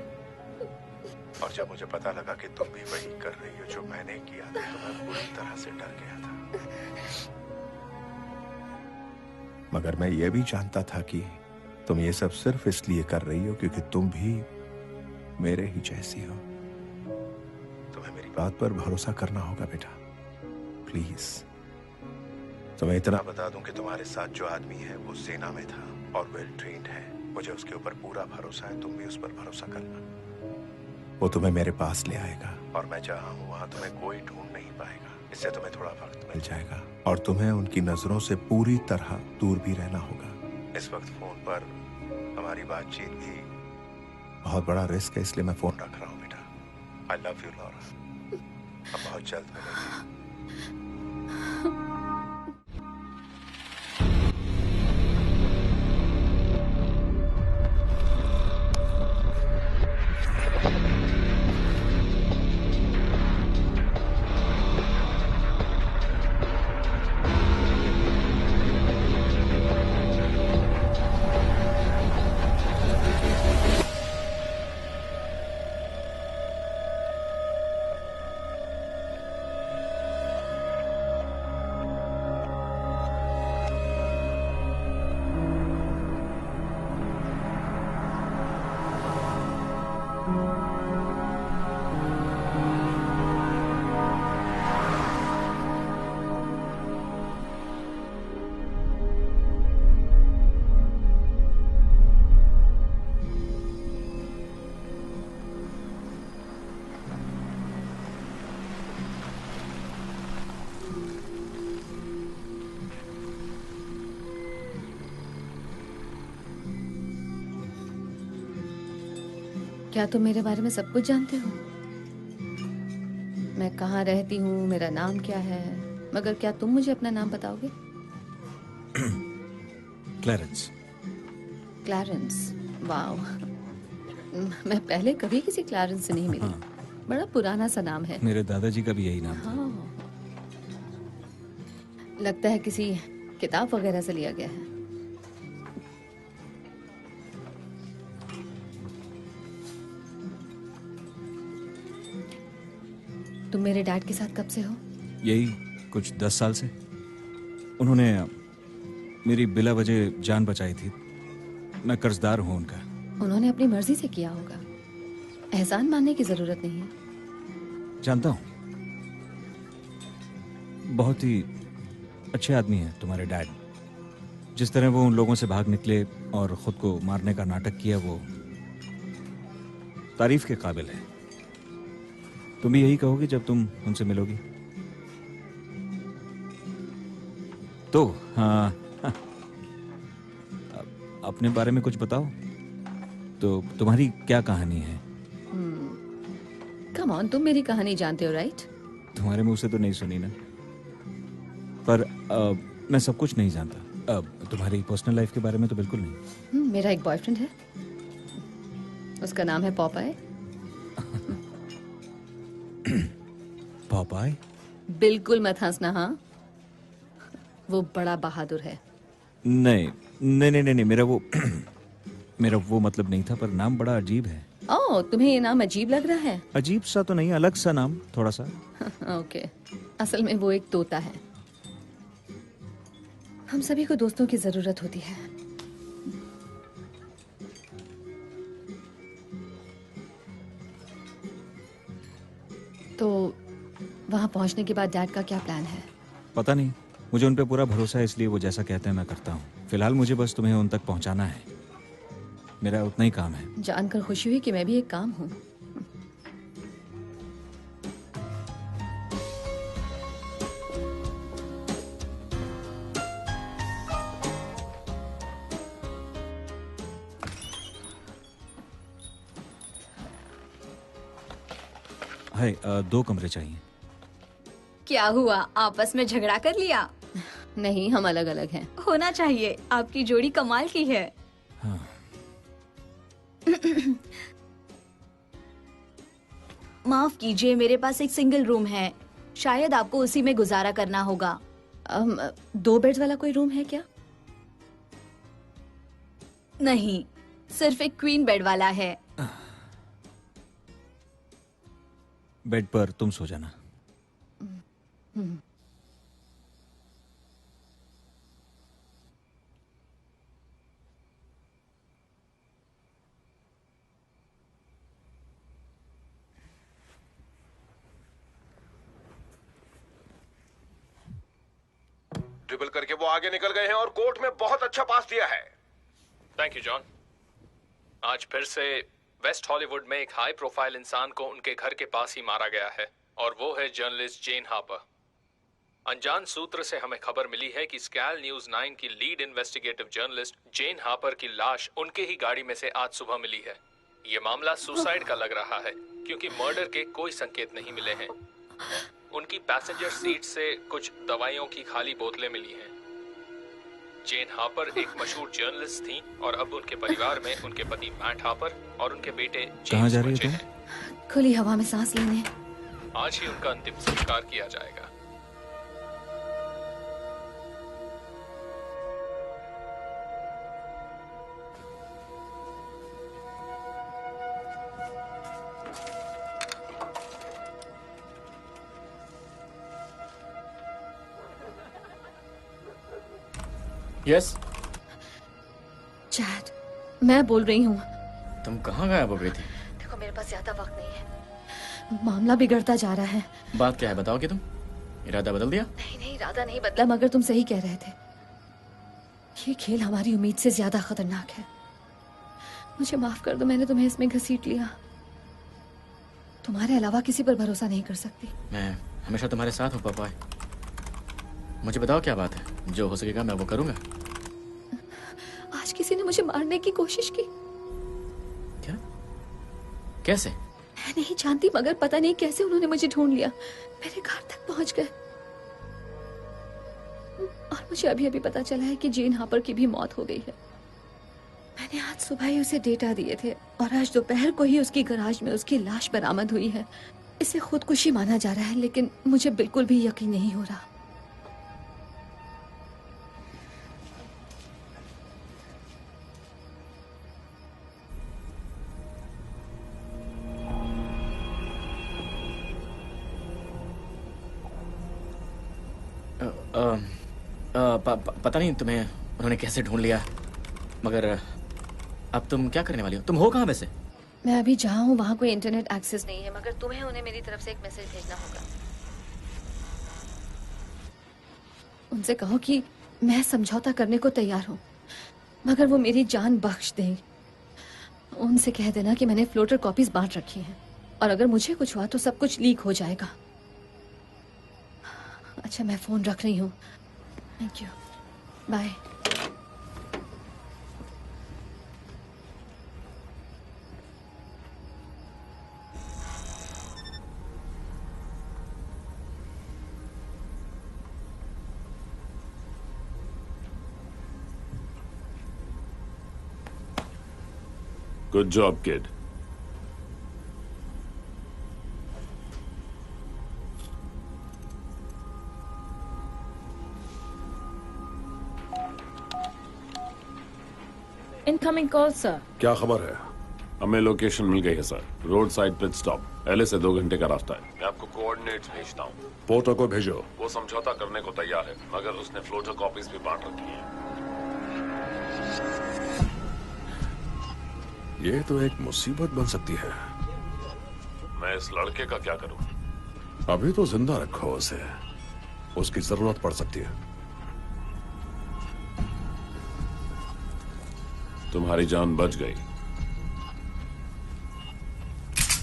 और जब मुझे पता लगा कि तुम भी वही कर रही हो जो मैंने किया था, तो मैं पूरी तरह से डर गया था। मगर मैं ये भी जानता था कि तुम ये सब सिर्फ इसलिए कर रही हो क्योंकि तुम भी मेरे ही जैसी हो। तुम्हें मेरी बात पर भरोसा करना होगा बेटा, प्लीज। तुम्हें इतना बता दूं कि तुम्हारे साथ जो आदमी है वो सेना में था और वेल ट्रेन्ड है। मुझे उसके ऊपर पूरा भरोसा है, तुम भी उस पर भरोसा करना। वो तुम्हें मेरे पास ले आएगा और मैं जहां हूं वहां तुम्हें कोई ढूंढ नहीं पाएगा। इससे तुम्हें थोड़ा वक्त मिल जाएगा और तुम्हें उनकी नजरों से पूरी तरह दूर भी रहना होगा। इस वक्त फोन पर हमारी बातचीत भी बहुत बड़ा रिस्क है, इसलिए मैं फोन रख रहा हूँ बेटा। I love you Laura. हम बहुत जल्द मिलेंगे। क्या तुम मेरे बारे में सब कुछ जानते हो? मैं कहाँ रहती हूँ, मेरा नाम क्या है, मगर क्या तुम मुझे अपना नाम बताओगे? क्लैरेंस। Clarence, wow. मैं पहले कभी किसी क्लैरेंस से नहीं मिली। बड़ा पुराना सा नाम है। मेरे दादाजी का भी यही नाम था। हाँ। लगता है किसी किताब वगैरह से लिया गया है। तुम मेरे डैड के साथ कब से हो? यही कुछ 10 साल से। उन्होंने मेरी बिला वजह जान बचाई थी। मैं कर्जदार हूँ उनका। उन्होंने अपनी मर्जी से किया होगा। एहसान मानने की जरूरत नहीं है। जानता हूँ, बहुत ही अच्छे आदमी हैं तुम्हारे डैड। जिस तरह वो उन लोगों से भाग निकले और खुद को मारने का नाटक किया, वो तारीफ के काबिल है। तुम भी यही कहोगी जब तुम उनसे मिलोगी? तो हाँ, अपने बारे में कुछ बताओ। तो तुम्हारी क्या कहानी है? कम ऑन, तुम मेरी कहानी जानते हो राइट? तुम्हारे मुंह से तो नहीं सुनी ना, पर मैं सब कुछ नहीं जानता। तुम्हारी पर्सनल लाइफ के बारे में तो बिल्कुल नहीं। मेरा एक बॉयफ्रेंड है, उसका नाम है पॉपाई। पॉपाई? बिल्कुल मत हंसना। हाँ, वो बड़ा बहादुर है। नहीं नहीं नहीं नहीं, मेरा वो मेरा वो मतलब नहीं था, पर नाम बड़ा अजीब है। ओह, तुम्हें ये नाम अजीब लग रहा है? अजीब सा तो नहीं, अलग सा नाम थोड़ा सा। ओके, असल में वो एक तोता है। हम सभी को दोस्तों की जरूरत होती है। तो वहां पहुंचने के बाद डैड का क्या प्लान है? पता नहीं, मुझे उन पे पूरा भरोसा है, इसलिए वो जैसा कहते हैं मैं करता हूँ। फिलहाल मुझे बस तुम्हें उन तक पहुंचाना है, मेरा उतना ही काम है। जानकर खुशी हुई कि मैं भी एक काम हूँ। हाय, 2 कमरे चाहिए। क्या हुआ, आपस में झगड़ा कर लिया? नहीं, हम अलग अलग हैं। होना चाहिए, आपकी जोड़ी कमाल की है। हाँ। माफ कीजिए, मेरे पास एक सिंगल रूम है, शायद आपको उसी में गुजारा करना होगा। 2 बेड्स वाला कोई रूम है क्या? नहीं, सिर्फ एक क्वीन बेड वाला है। बेड पर तुम सो जाना। ट्रिपल करके वो आगे निकल गए हैं और कोर्ट में बहुत अच्छा पास दिया है। Thank you John. आज फिर से वेस्ट हॉलीवुड में एक हाई प्रोफाइल इंसान को उनके घर के पास ही मारा गया है, और वो है जर्नलिस्ट जेन हापर। अनजान सूत्र से हमें खबर मिली है कि स्कैल न्यूज 9 की लीड इन्वेस्टिगेटिव जर्नलिस्ट जेन हापर की लाश उनके ही गाड़ी में से आज सुबह मिली है। ये मामला सुसाइड का लग रहा है, क्योंकि मर्डर के कोई संकेत नहीं मिले हैं। उनकी पैसेंजर सीट से कुछ दवाइयों की खाली बोतलें मिली हैं। जेन हापर एक मशहूर जर्नलिस्ट थी, और अब उनके परिवार में उनके पति मैट हापर और उनके बेटे कहाँ जा जेम्स रही हो बचे तुम? हैं। खुली हवा में सांस लेने। आज ही उनका अंतिम संस्कार किया जाएगा। यस, चैट, मैं बोल रही हूँ। तुम कहाँ गायब हो गई थी? देखो, मेरे पास ज्यादा वक्त नहीं है, मामला बिगड़ता जा रहा है। बात क्या है, बताओ कि तुम इरादा बदल दिया? नहीं नहीं, इरादा नहीं बदला, मगर तुम सही कह रहे थे। ये खेल हमारी उम्मीद से ज्यादा खतरनाक है। मुझे माफ कर दो, मैंने तुम्हें इसमें घसीट लिया। तुम्हारे अलावा किसी पर भरोसा नहीं कर सकती। मैं हमेशा तुम्हारे साथ हूँ पापा। मुझे बताओ क्या बात है, जो हो सकेगा मैं वो करूंगा। आज किसी ने मुझे मारने की कोशिश की। क्या? कैसे? मैं नहीं जानती, मगर पता नहीं कैसे उन्होंने मुझे ढूंढ लिया, मेरे घर तक पहुंच गए। और मुझे अभी अभी पता चला है कि जेन हापर की भी मौत हो गई है। मैंने आज सुबह ही उसे डेटा दिए थे, और आज दोपहर को ही उसकी गैराज में उसकी लाश बरामद हुई है। इसे खुदकुशी माना जा रहा है, लेकिन मुझे बिल्कुल भी यकीन नहीं हो रहा। पता नहीं तुम्हें उन्होंने कैसे ढूंढ लिया, मगर अब तुम क्या करने वाली हो? तुम हो कहाँ वैसे? मैं अभी जहाँ हूँ वहाँ कोई इंटरनेट एक्सेस नहीं है, मगर तुम्हें उन्हें मेरी तरफ से एक मैसेज भेजना होगा। उनसे कहो कि मैं समझौता करने को तैयार हूँ, मगर वो मेरी जान बख्श दें। उनसे कह देना कि मैंने फ्लोटर कॉपीज बांट रखी हैं, और अगर मुझे कुछ हुआ तो सब कुछ लीक हो जाएगा। अच्छा, मैं फोन रख रही हूँ। Thank you, bye. Good job kid. Incoming call sir. क्या खबर है? हमें लोकेशन मिल गई है sir. Roadside pit stop, LA से 2 घंटे का रास्ता है। मैं आपको कोऑर्डिनेट्स भेजता हूँ। पोर्टर को भेजो। वो समझौता करने को तैयार है, मगर उसने फ्लोटर कॉपीज भी बांट रखी हैं। ये तो एक मुसीबत बन सकती है। मैं इस लड़के का क्या करूँ? अभी तो जिंदा रखो उसे, उसकी जरूरत पड़ सकती है। तुम्हारी जान बच गई।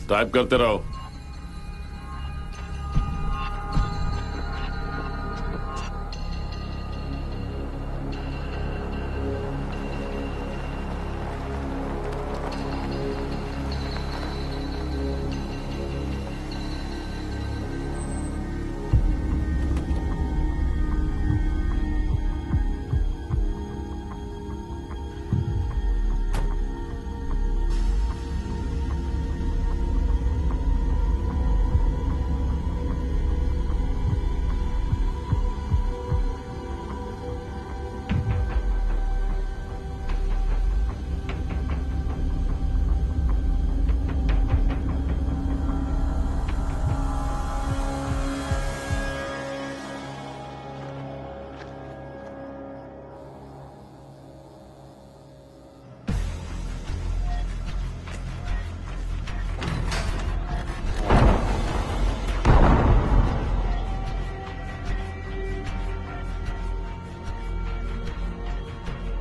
टाइप करते रहो।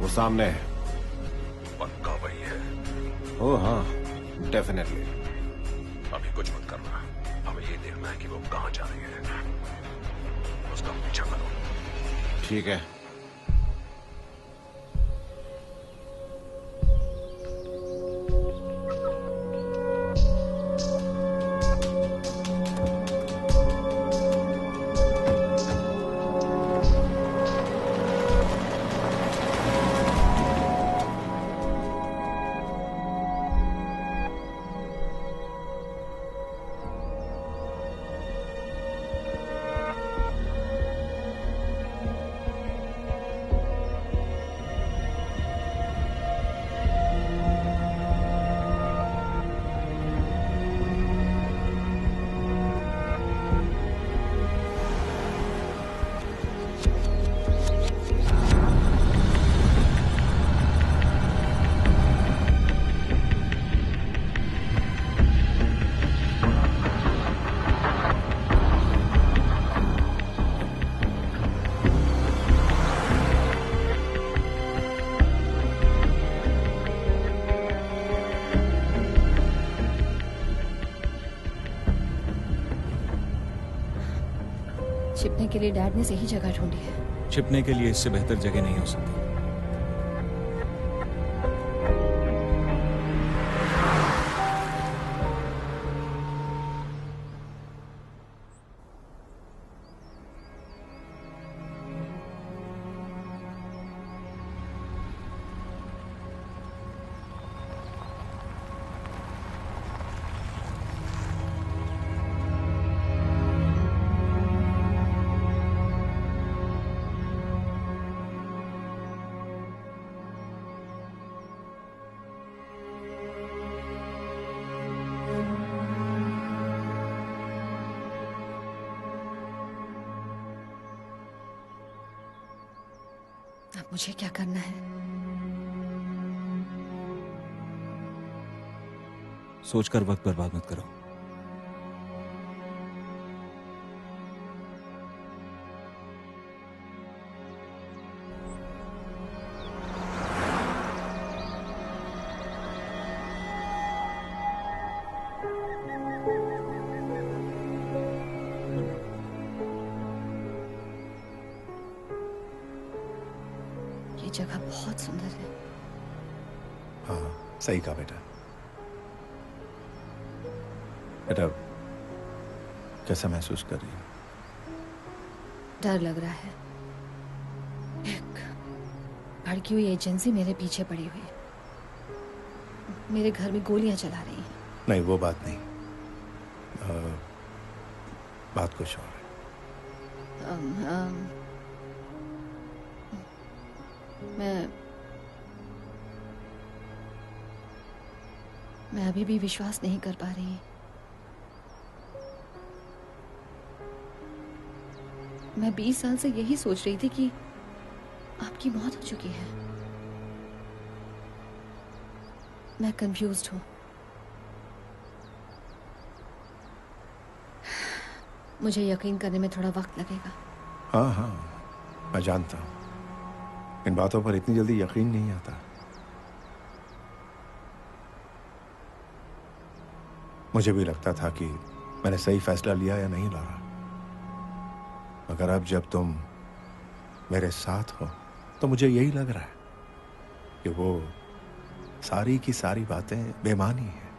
वो सामने है। पक्का वही है? ओ हाँ, डेफिनेटली। अभी कुछ मत करना, हमें ये देखना है कि वो कहाँ जा रही है। उसका पीछा करो। ठीक है। छिपने के लिए डैड ने सही जगह ढूंढी है। छिपने के लिए इससे बेहतर जगह नहीं हो सकती। अब मुझे क्या करना है? सोचकर वक्त बर्बाद मत करो। ये जगह बहुत सुंदर है। हाँ, सही कहा बेटा। बेटा, कैसा महसूस कर रही हो? डर लग रहा है। एक भड़की हुई एजेंसी मेरे पीछे पड़ी हुई है। मेरे घर में गोलियां चला रही है। नहीं, वो बात नहीं। बात कुछ और है। मैं अभी भी विश्वास नहीं कर पा रही। मैं 20 साल से यही सोच रही थी कि आपकी मौत हो चुकी है। मैं कंफ्यूज्ड हूं। मुझे यकीन करने में थोड़ा वक्त लगेगा। हाँ हाँ, मैं जानता हूँ। इन बातों पर इतनी जल्दी यकीन नहीं आता। मुझे भी लगता था कि मैंने सही फैसला लिया या नहीं लारा, मगर अब जब तुम मेरे साथ हो तो मुझे यही लग रहा है कि वो सारी की सारी बातें बेमानी हैं।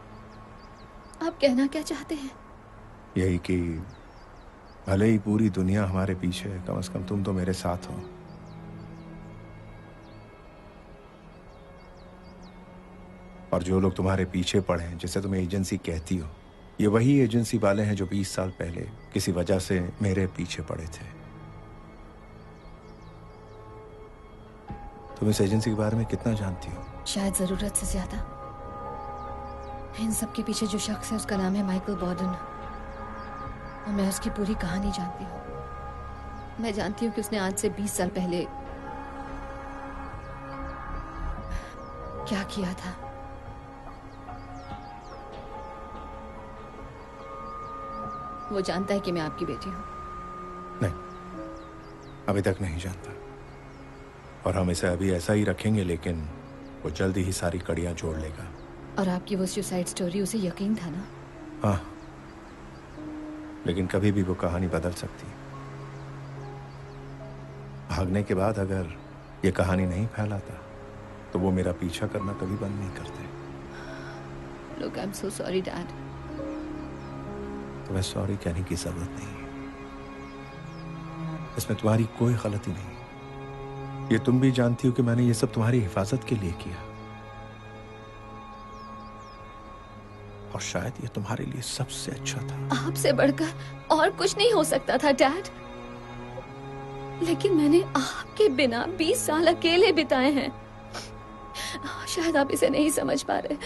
आप कहना क्या चाहते हैं? यही कि भले ही पूरी दुनिया हमारे पीछे है, कम से कम तुम तो मेरे साथ हो। और जो लोग तुम्हारे पीछे पड़े हैं, जिसे तुम एजेंसी कहती हो, ये वही एजेंसी वाले हैं जो 20 साल पहले किसी वजह से मेरे पीछे पड़े थे। तुम इस एजेंसी के बारे में कितना जानती हो? शायद जरूरत से ज्यादा। इन सब के पीछे जो शख्स है उसका नाम है माइकल बॉर्डन, और मैं उसकी पूरी कहानी जानती हूँ। मैं जानती हूँ कि उसने आज से 20 साल पहले क्या किया था। वो जानता है कि मैं आपकी बेटी हूँ। नहीं, अभी तक नहीं जानता, और हम इसे अभी ऐसा ही रखेंगे, लेकिन वो जल्दी ही सारी कड़ियां जोड़ लेगा। और आपकी वो सुसाइड स्टोरी, उसे यकीन था ना? हाँ, लेकिन कभी भी वो कहानी बदल सकती है। भागने के बाद अगर ये कहानी नहीं फैलाता तो वो मेरा पीछा करना कभी बंद नहीं करते। Look, I'm so sorry, Dad. तुम्हें सॉरी कहने की जरूरत नहीं है। इसमें तुम्हारी कोई गलती नहीं। ये तुम भी जानती हो कि मैंने ये सब तुम्हारी हिफाजत के लिए किया, और शायद ये तुम्हारे लिए सबसे अच्छा था। आपसे बढ़कर और कुछ नहीं हो सकता था, डैड। लेकिन मैंने आपके बिना 20 साल अकेले बिताए हैं। शायद आप इसे नहीं समझ पा रहे।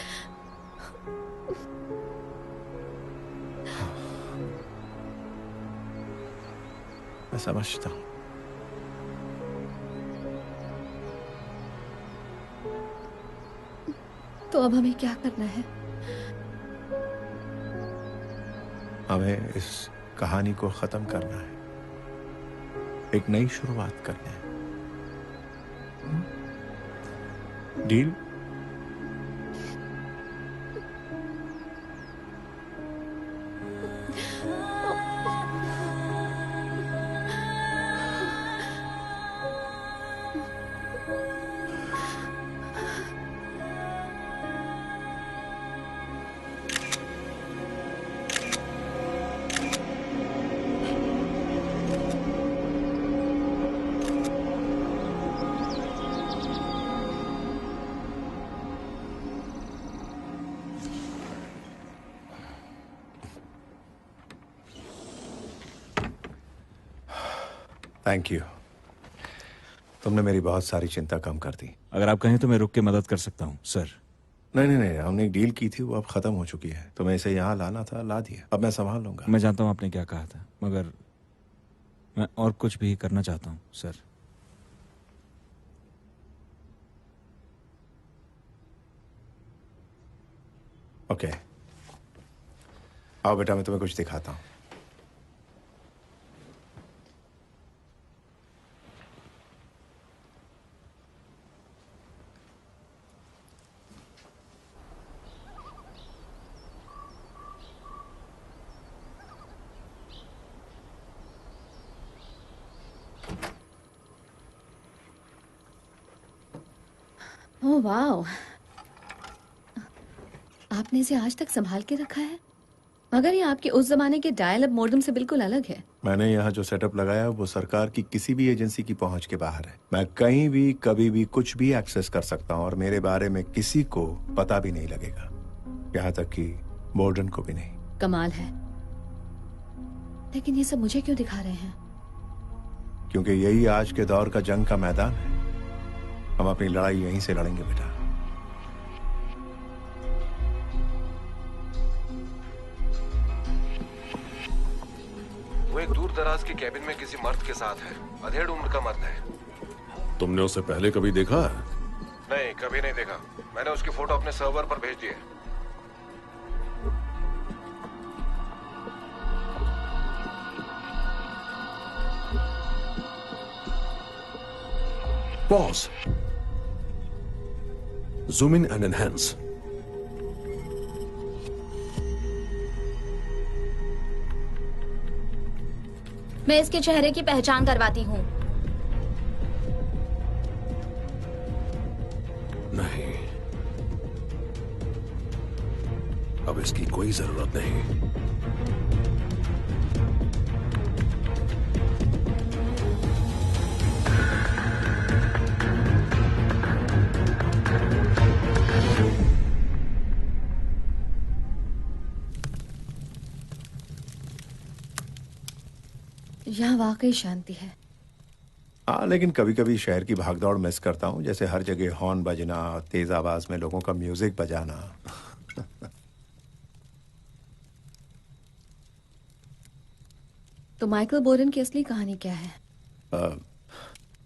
मैं समझता हूं। तो अब हमें क्या करना है? हमें इस कहानी को खत्म करना है, एक नई शुरुआत करनी है। डील? Thank you. तुमने मेरी बहुत सारी चिंता कम कर दी। अगर आप कहें तो मैं रुक के मदद कर सकता हूँ, सर। नहीं नहीं नहीं, हमने एक डील की थी, वो अब खत्म हो चुकी है। तुम्हें इसे यहाँ लाना था, ला दिया। अब मैं संभाल लूंगा। मैं जानता हूँ आपने क्या कहा था, मगर मैं और कुछ भी करना चाहता हूँ, सर। ओके, आओ बेटा, मैं तुम्हें कुछ दिखाता हूँ। ओह वाओ, आपने इसे आज तक संभाल के रखा है, मगर ये आपके उस जमाने के डायल अप मॉडेम से बिल्कुल अलग है। मैंने यहाँ जो सेटअप लगाया है वो सरकार की किसी भी एजेंसी की पहुंच के बाहर है। मैं कहीं भी कभी भी कुछ भी एक्सेस कर सकता हूँ और मेरे बारे में किसी को पता भी नहीं लगेगा, यहाँ तक कि बोर्डन को भी नहीं। कमाल है, लेकिन ये सब मुझे क्यों दिखा रहे हैं? क्योंकि यही आज के दौर का जंग का मैदान है। हम अपनी लड़ाई यहीं से लड़ेंगे बेटा। वो एक दूर दराज के कैबिन में किसी मर्द के साथ है। अधेड़ उम्र का मर्द है। तुमने उसे पहले कभी देखा है? नहीं, कभी नहीं देखा। मैंने उसकी फोटो अपने सर्वर पर भेज दी है। Pause. Zoom in and enhance. मैं इसके चेहरे की पहचान करवाती हूँ। नहीं, अब इसकी कोई जरूरत नहीं। यहाँ वाकई शांति है। हाँ, लेकिन कभी कभी शहर की भागदौड़ मिस करता हूँ, जैसे हर जगह हॉर्न बजना, तेज आवाज में लोगों का म्यूजिक बजाना। तो माइकल बोर्डन की असली कहानी क्या है?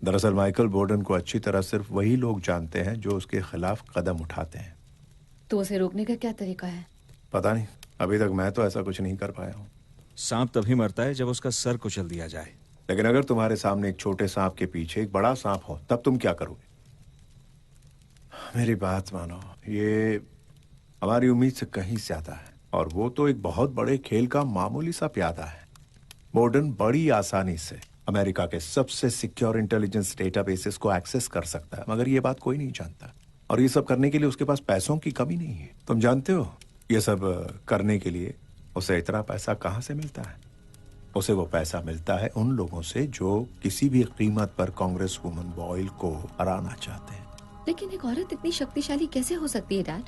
दरअसल माइकल बोर्डन को अच्छी तरह सिर्फ वही लोग जानते हैं जो उसके खिलाफ कदम उठाते हैं। तो उसे रोकने का क्या तरीका है? पता नहीं, अभी तक मैं तो ऐसा कुछ नहीं कर पाया हूँ। सांप तभी मरता है जब उसका सर कुचल दिया जाए। लेकिन अगर तुम्हारे सामने एक छोटे सांप के पीछे एक बड़ा सांप हो, तब तुम क्या करोगे? मेरी बात मानो, ये हमारी उम्मीद से कहीं ज्यादा है, और वो तो एक बहुत बड़े खेल का मामूली सा प्यादा है। बोर्डन बड़ी आसानी से अमेरिका के सबसे सिक्योर इंटेलिजेंस डेटाबेसेस को एक्सेस कर सकता है, मगर ये बात कोई नहीं जानता। और ये सब करने के लिए उसके पास पैसों की कमी नहीं है। तुम जानते हो ये सब करने के लिए उसे इतना पैसा कहां से मिलता है? उसे वो पैसा मिलता है उन लोगों से जो किसी भी कीमत पर कांग्रेस वुमन बॉयल को हराना चाहते हैं। लेकिन एक औरत इतनी शक्तिशाली कैसे हो सकती है डैड?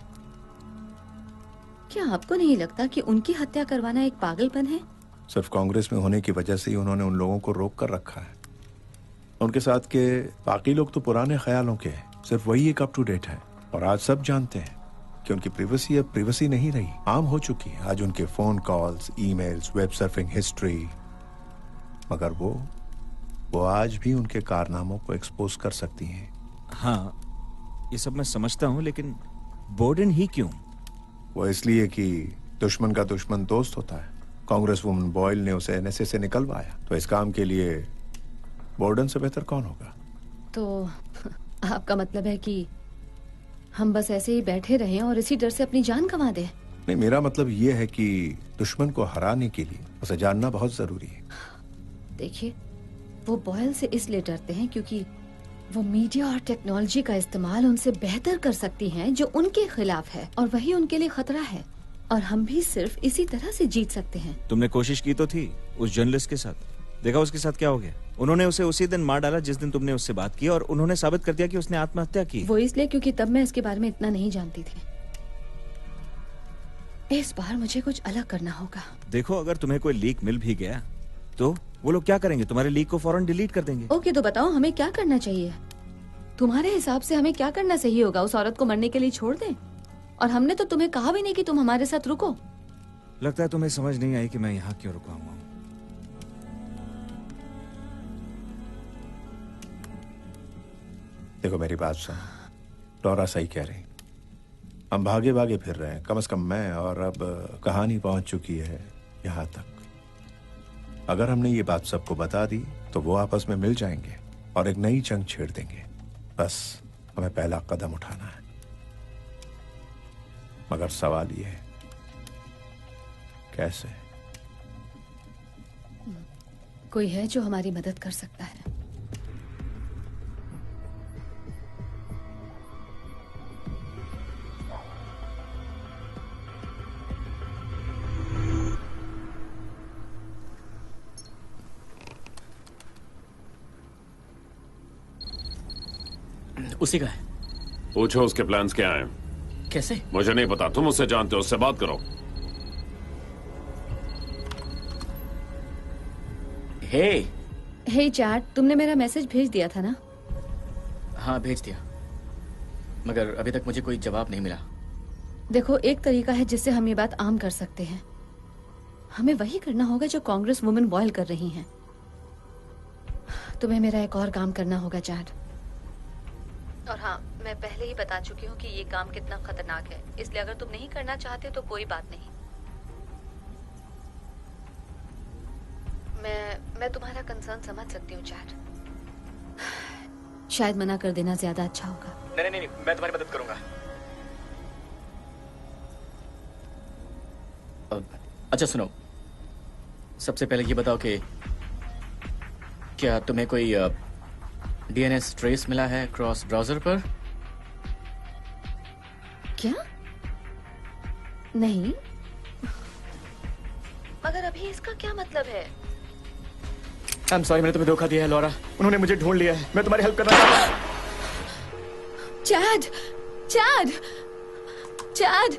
क्या आपको नहीं लगता कि उनकी हत्या करवाना एक पागलपन है? सिर्फ कांग्रेस में होने की वजह से ही उन्होंने उन लोगों को रोक कर रखा है। उनके साथ के बाकी लोग तो पुराने ख्यालों के हैं, सिर्फ वही एक अप टू डेट है। और आज सब जानते हैं कि उनकी प्रिवेसी अब प्रिवेसी नहीं रही, आम हो चुकी है। आज उनके phone calls, emails, web surfing history, मगर वो आज भी उनके कारनामों को एक्सपोज कर सकती हैं। हाँ, ये सब मैं समझता हूँ, लेकिन बोर्डन ही क्यों? वो इसलिए कि दुश्मन का दुश्मन दोस्त होता है। कांग्रेस वुमन बॉयल ने उसे एनएसए से निकलवाया, तो इस काम के लिए बोर्डन से बेहतर कौन होगा? तो आपका मतलब है कि हम बस ऐसे ही बैठे रहें और इसी डर से अपनी जान गंवा दें? नहीं, मेरा मतलब ये है कि दुश्मन को हराने के लिए उसे जानना बहुत जरूरी है। देखिए, वो बॉयल से इसलिए डरते हैं क्योंकि वो मीडिया और टेक्नोलॉजी का इस्तेमाल उनसे बेहतर कर सकती हैं, जो उनके खिलाफ है, और वही उनके लिए खतरा है। और हम भी सिर्फ इसी तरह से जीत सकते हैं। तुमने कोशिश की तो थी उस जर्नलिस्ट के साथ, देखा उसके साथ क्या हो गया? उन्होंने उसे उसी दिन मार डाला जिस दिन तुमने उससे बात की, और उन्होंने साबित कर दिया कि उसने आत्महत्या की। वो इसलिए क्योंकि तब मैं इसके बारे में इतना नहीं जानती थी। इस बार मुझे कुछ अलग करना होगा। देखो, अगर तुम्हें कोई लीक मिल भी गया तो वो लोग क्या करेंगे? तुम्हारे लीक को फौरन डिलीट कर देंगे। ओके, तो बताओ हमें क्या करना चाहिए? तुम्हारे हिसाब से हमें क्या करना सही होगा? उस औरत को मरने के लिए छोड़ दें? और हमने तो तुम्हें कहा भी नहीं कि तुम हमारे साथ रुको। लगता है तुम्हें समझ नहीं आई कि मैं यहाँ क्यों रुका हुआ हूँ। देखो मेरी बात सुन, डोरा सही कह रही। हम भागे भागे फिर रहे हैं, कम से कम मैं, और अब कहानी पहुंच चुकी है यहाँ तक। अगर हमने ये बात सबको बता दी तो वो आपस में मिल जाएंगे और एक नई जंग छेड़ देंगे। बस हमें पहला कदम उठाना है। मगर सवाल ये है, कैसे? कोई है जो हमारी मदद कर सकता है? उसी का है। पूछो उसके प्लान्स क्या हैं। कैसे? मुझे नहीं पता, तुम उससे जानते हो, उससे बात करो। हे चैट, तुमने मेरा मैसेज भेज दिया था ना? हाँ, भेज दिया, मगर अभी तक मुझे कोई जवाब नहीं मिला। देखो, एक तरीका है जिससे हम ये बात आम कर सकते हैं। हमें वही करना होगा जो कांग्रेस वुमेन बॉयल कर रही हैं। तुम्हें मेरा एक और काम करना होगा चैट। और हाँ, मैं पहले ही बता चुकी हूँ कि ये काम कितना खतरनाक है, इसलिए अगर तुम नहीं करना चाहते तो कोई बात नहीं। मैं तुम्हारा कंसर्न समझ सकती हूँ चैट। शायद मना कर देना ज्यादा अच्छा होगा। नहीं, मैं तुम्हारी मदद करूंगा। अच्छा सुनो, सबसे पहले ये बताओ कि क्या तुम्हें कोई डीएनएस ट्रेस मिला है क्रॉस ब्राउजर पर? क्या? नहीं, मगर अभी इसका क्या मतलब है? आई एम सॉरी, मैंने तुम्हें धोखा दिया है लॉरा। उन्होंने मुझे ढूंढ लिया है। मैं तुम्हारी हेल्प करना चाहता हूं। चैड, चैड, चैड,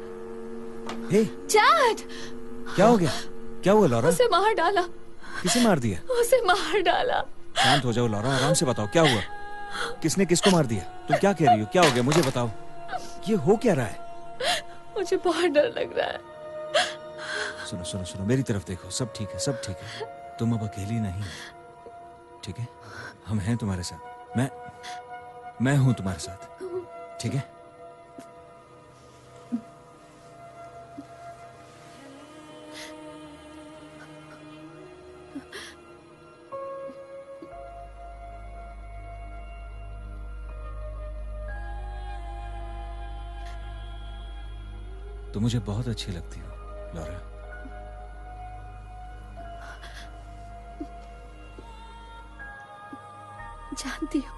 हे, चैड! क्या हो गया? क्या हुआ लॉरा? उसे मार डाला। किसे मार दिया? उसे मार डाला। शांत हो जाओ लॉरा, आराम से बताओ क्या हुआ। किसने किसको मार दिया? तुम क्या कह रही हो? क्या हो गया मुझे बताओ। ये हो क्या रहा है? मुझे बहुत डर लग रहा है। सुनो सुनो सुनो, मेरी तरफ देखो, सब ठीक है, सब ठीक है। तुम अब अकेली नहीं हो, ठीक है? हम हैं तुम्हारे साथ। मैं हूं तुम्हारे साथ, ठीक है? तुम मुझे बहुत अच्छी लगती हो लॉरा। जानती हूँ।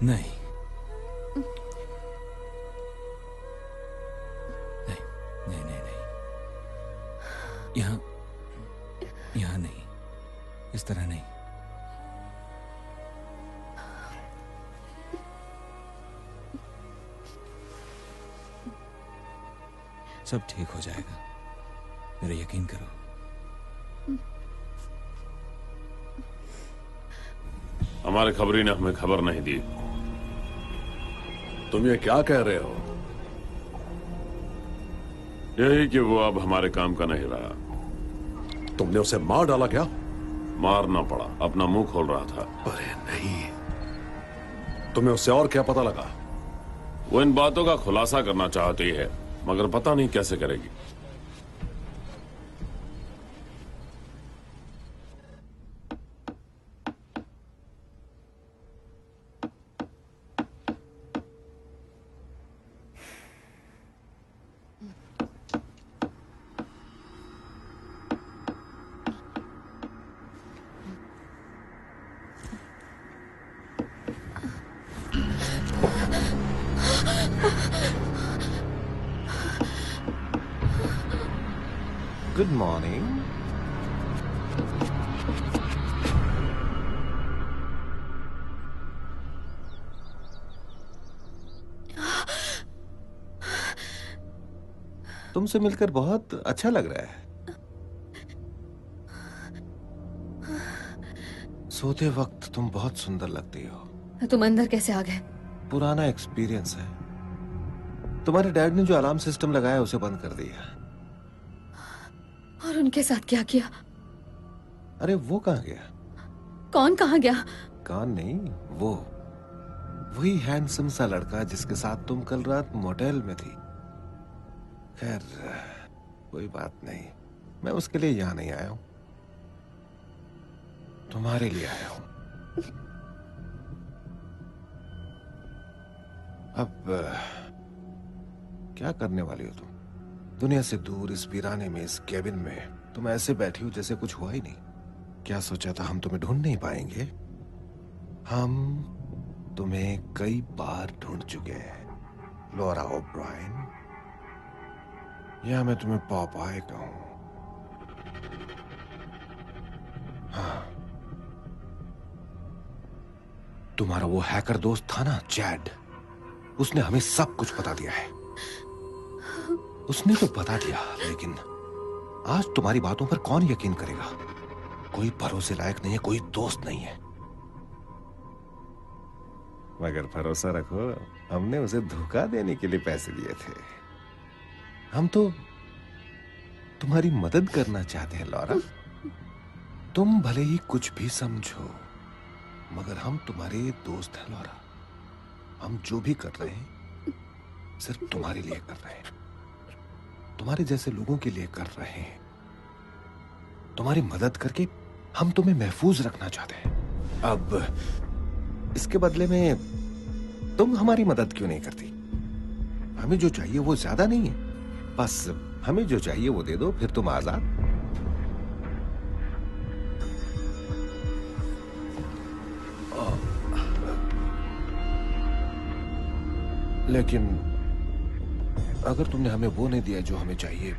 नहीं, यहाँ नहीं, इस तरह नहीं। सब ठीक हो जाएगा, मेरा यकीन करो। हमारे खबरी ने हमें खबर नहीं दी। तुम ये क्या कह रहे हो? यही कि वो अब हमारे काम का नहीं रहा। तुमने उसे मार डाला क्या? मारना पड़ा, अपना मुंह खोल रहा था। अरे नहीं, तुम्हें उससे और क्या पता लगा? वो इन बातों का खुलासा करना चाहती है, मगर पता नहीं कैसे करेगी। Good morning. तुमसे मिलकर बहुत अच्छा लग रहा है। सोते वक्त तुम बहुत सुंदर लगती हो। तुम अंदर कैसे आ गए? पुराना एक्सपीरियंस है। तुम्हारे डैड ने जो अलार्म सिस्टम लगाया उसे बंद कर दिया। और उनके साथ क्या किया? अरे वो कहाँ गया? कौन कहाँ गया? कौन नहीं, वो वही हैंडसम सा लड़का जिसके साथ तुम कल रात मोटेल में थी। खैर कोई बात नहीं, मैं उसके लिए यहां नहीं आया हूं, तुम्हारे लिए आया हूं। अब क्या करने वाली हो तुम? दुनिया से दूर इस वीराने में, इस केबिन में तुम ऐसे बैठी हो जैसे कुछ हुआ ही नहीं। क्या सोचा था हम तुम्हें ढूंढ नहीं पाएंगे? हम तुम्हें कई बार ढूंढ चुके हैं लॉरा ओब्रायन, या मैं तुम्हें पॉपाय कहूं। हाँ, तुम्हारा वो हैकर दोस्त था ना चैड, उसने हमें सब कुछ बता दिया है। उसने तो बता दिया, लेकिन आज तुम्हारी बातों पर कौन यकीन करेगा? कोई भरोसे लायक नहीं है, कोई दोस्त नहीं है। मगर भरोसा रखो, हमने उसे धोखा देने के लिए पैसे दिए थे। हम तो तुम्हारी मदद करना चाहते हैं लॉरा। तुम भले ही कुछ भी समझो, मगर हम तुम्हारे दोस्त हैं लॉरा। हम जो भी कर रहे हैं सिर्फ तुम्हारे लिए कर रहे हैं, तुम्हारे जैसे लोगों के लिए कर रहे हैं। तुम्हारी मदद करके हम तुम्हें महफूज रखना चाहते हैं। अब इसके बदले में तुम हमारी मदद क्यों नहीं करती? हमें जो चाहिए वो ज्यादा नहीं है, बस हमें जो चाहिए वो दे दो, फिर तुम आजाद। लेकिन अगर तुमने हमें वो नहीं दिया जो हमें चाहिए,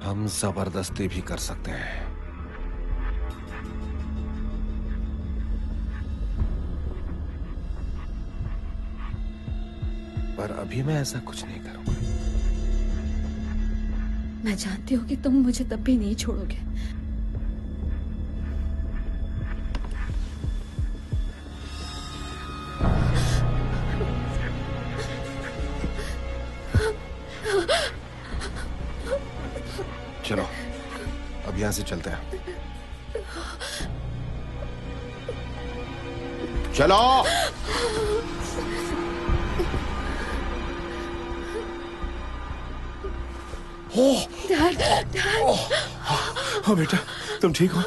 हम जबरदस्ती भी कर सकते हैं। पर अभी मैं ऐसा कुछ नहीं करूंगा। मैं जानती हूँ कि तुम मुझे तब भी नहीं छोड़ोगे। चलो अब यहां से चलते हैं। चलो। Dad, dad. हाँ बेटा, तुम ठीक हो?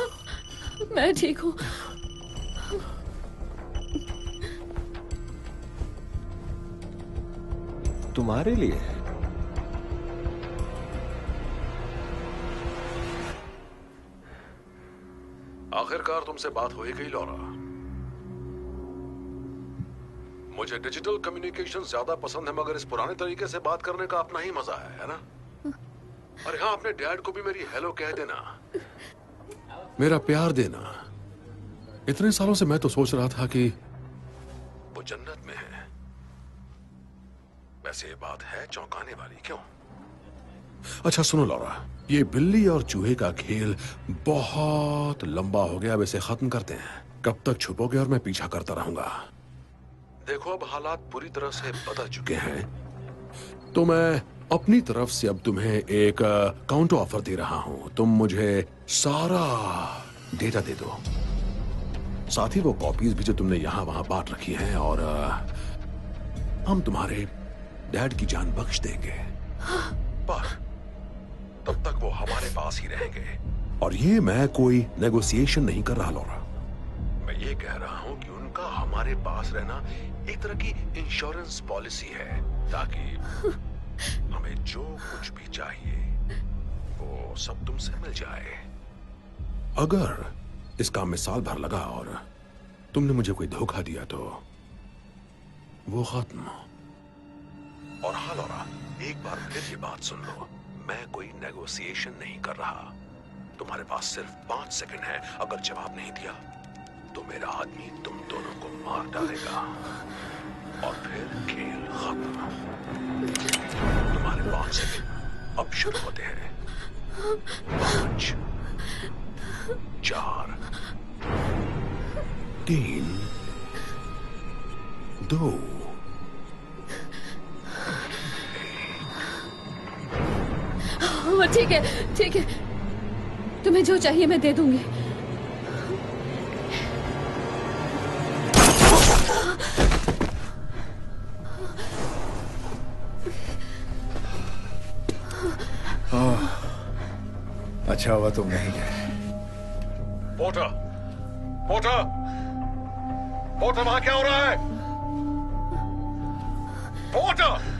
मैं ठीक हूँ। तुम्हारे लिए आखिरकार तुमसे बात हो ही गई लॉरा। मुझे डिजिटल कम्युनिकेशन ज्यादा पसंद है, मगर इस पुराने तरीके से बात करने का अपना ही मजा है ना? और हाँ, अपने डैड को भी मेरी हेलो कह देना, मेरा प्यार देना। इतने सालों से मैं तो सोच रहा था कि वो जन्नत में है। वैसे ये बात है चौंकाने वाली, क्यों? अच्छा सुनो लॉरा, ये बिल्ली और चूहे का खेल बहुत लंबा हो गया। अब इसे खत्म करते हैं। कब तक छुपोगे और मैं पीछा करता रहूंगा? देखो अब हालात पूरी तरह से बदल चुके हैं, तो मैं अपनी तरफ से अब तुम्हें एक काउंटर ऑफर दे रहा हूं। तुम मुझे सारा डेटा दे दो, साथ ही वो कॉपीज भी जो तुमने यहां वहां बांट रखी हैं, और हम तुम्हारे डैड की जान बख्श देंगे। पर तब तक वो हमारे पास ही रहेंगे। और ये मैं कोई नेगोशिएशन नहीं कर रहा लॉरा, मैं ये कह रहा हूं कि उनका हमारे पास रहना एक तरह की इंश्योरेंस पॉलिसी है, ताकि हमें जो कुछ भी चाहिए वो सब तुमसे मिल जाए। अगर इस काम में साल भर लगा और तुमने मुझे कोई धोखा दिया तो वो खत्म। और हाँ लॉरा, एक बार फिर ये बात सुन लो, मैं कोई नेगोशिएशन नहीं कर रहा। तुम्हारे पास सिर्फ 5 सेकंड है। अगर जवाब नहीं दिया तो मेरा आदमी तुम दोनों को मार डालेगा और फिर खेल खत्म। तुम्हारे 5 सेकंड अब शुरू होते हैं। 5, 4, 3, 2, ठीक है, तुम्हें जो चाहिए मैं दे दूंगी। अच्छा हुआ तुम नहीं गए। पोर्टर, पोर्टर, पोर्टर, वहां क्या हो रहा है? पोर्टर!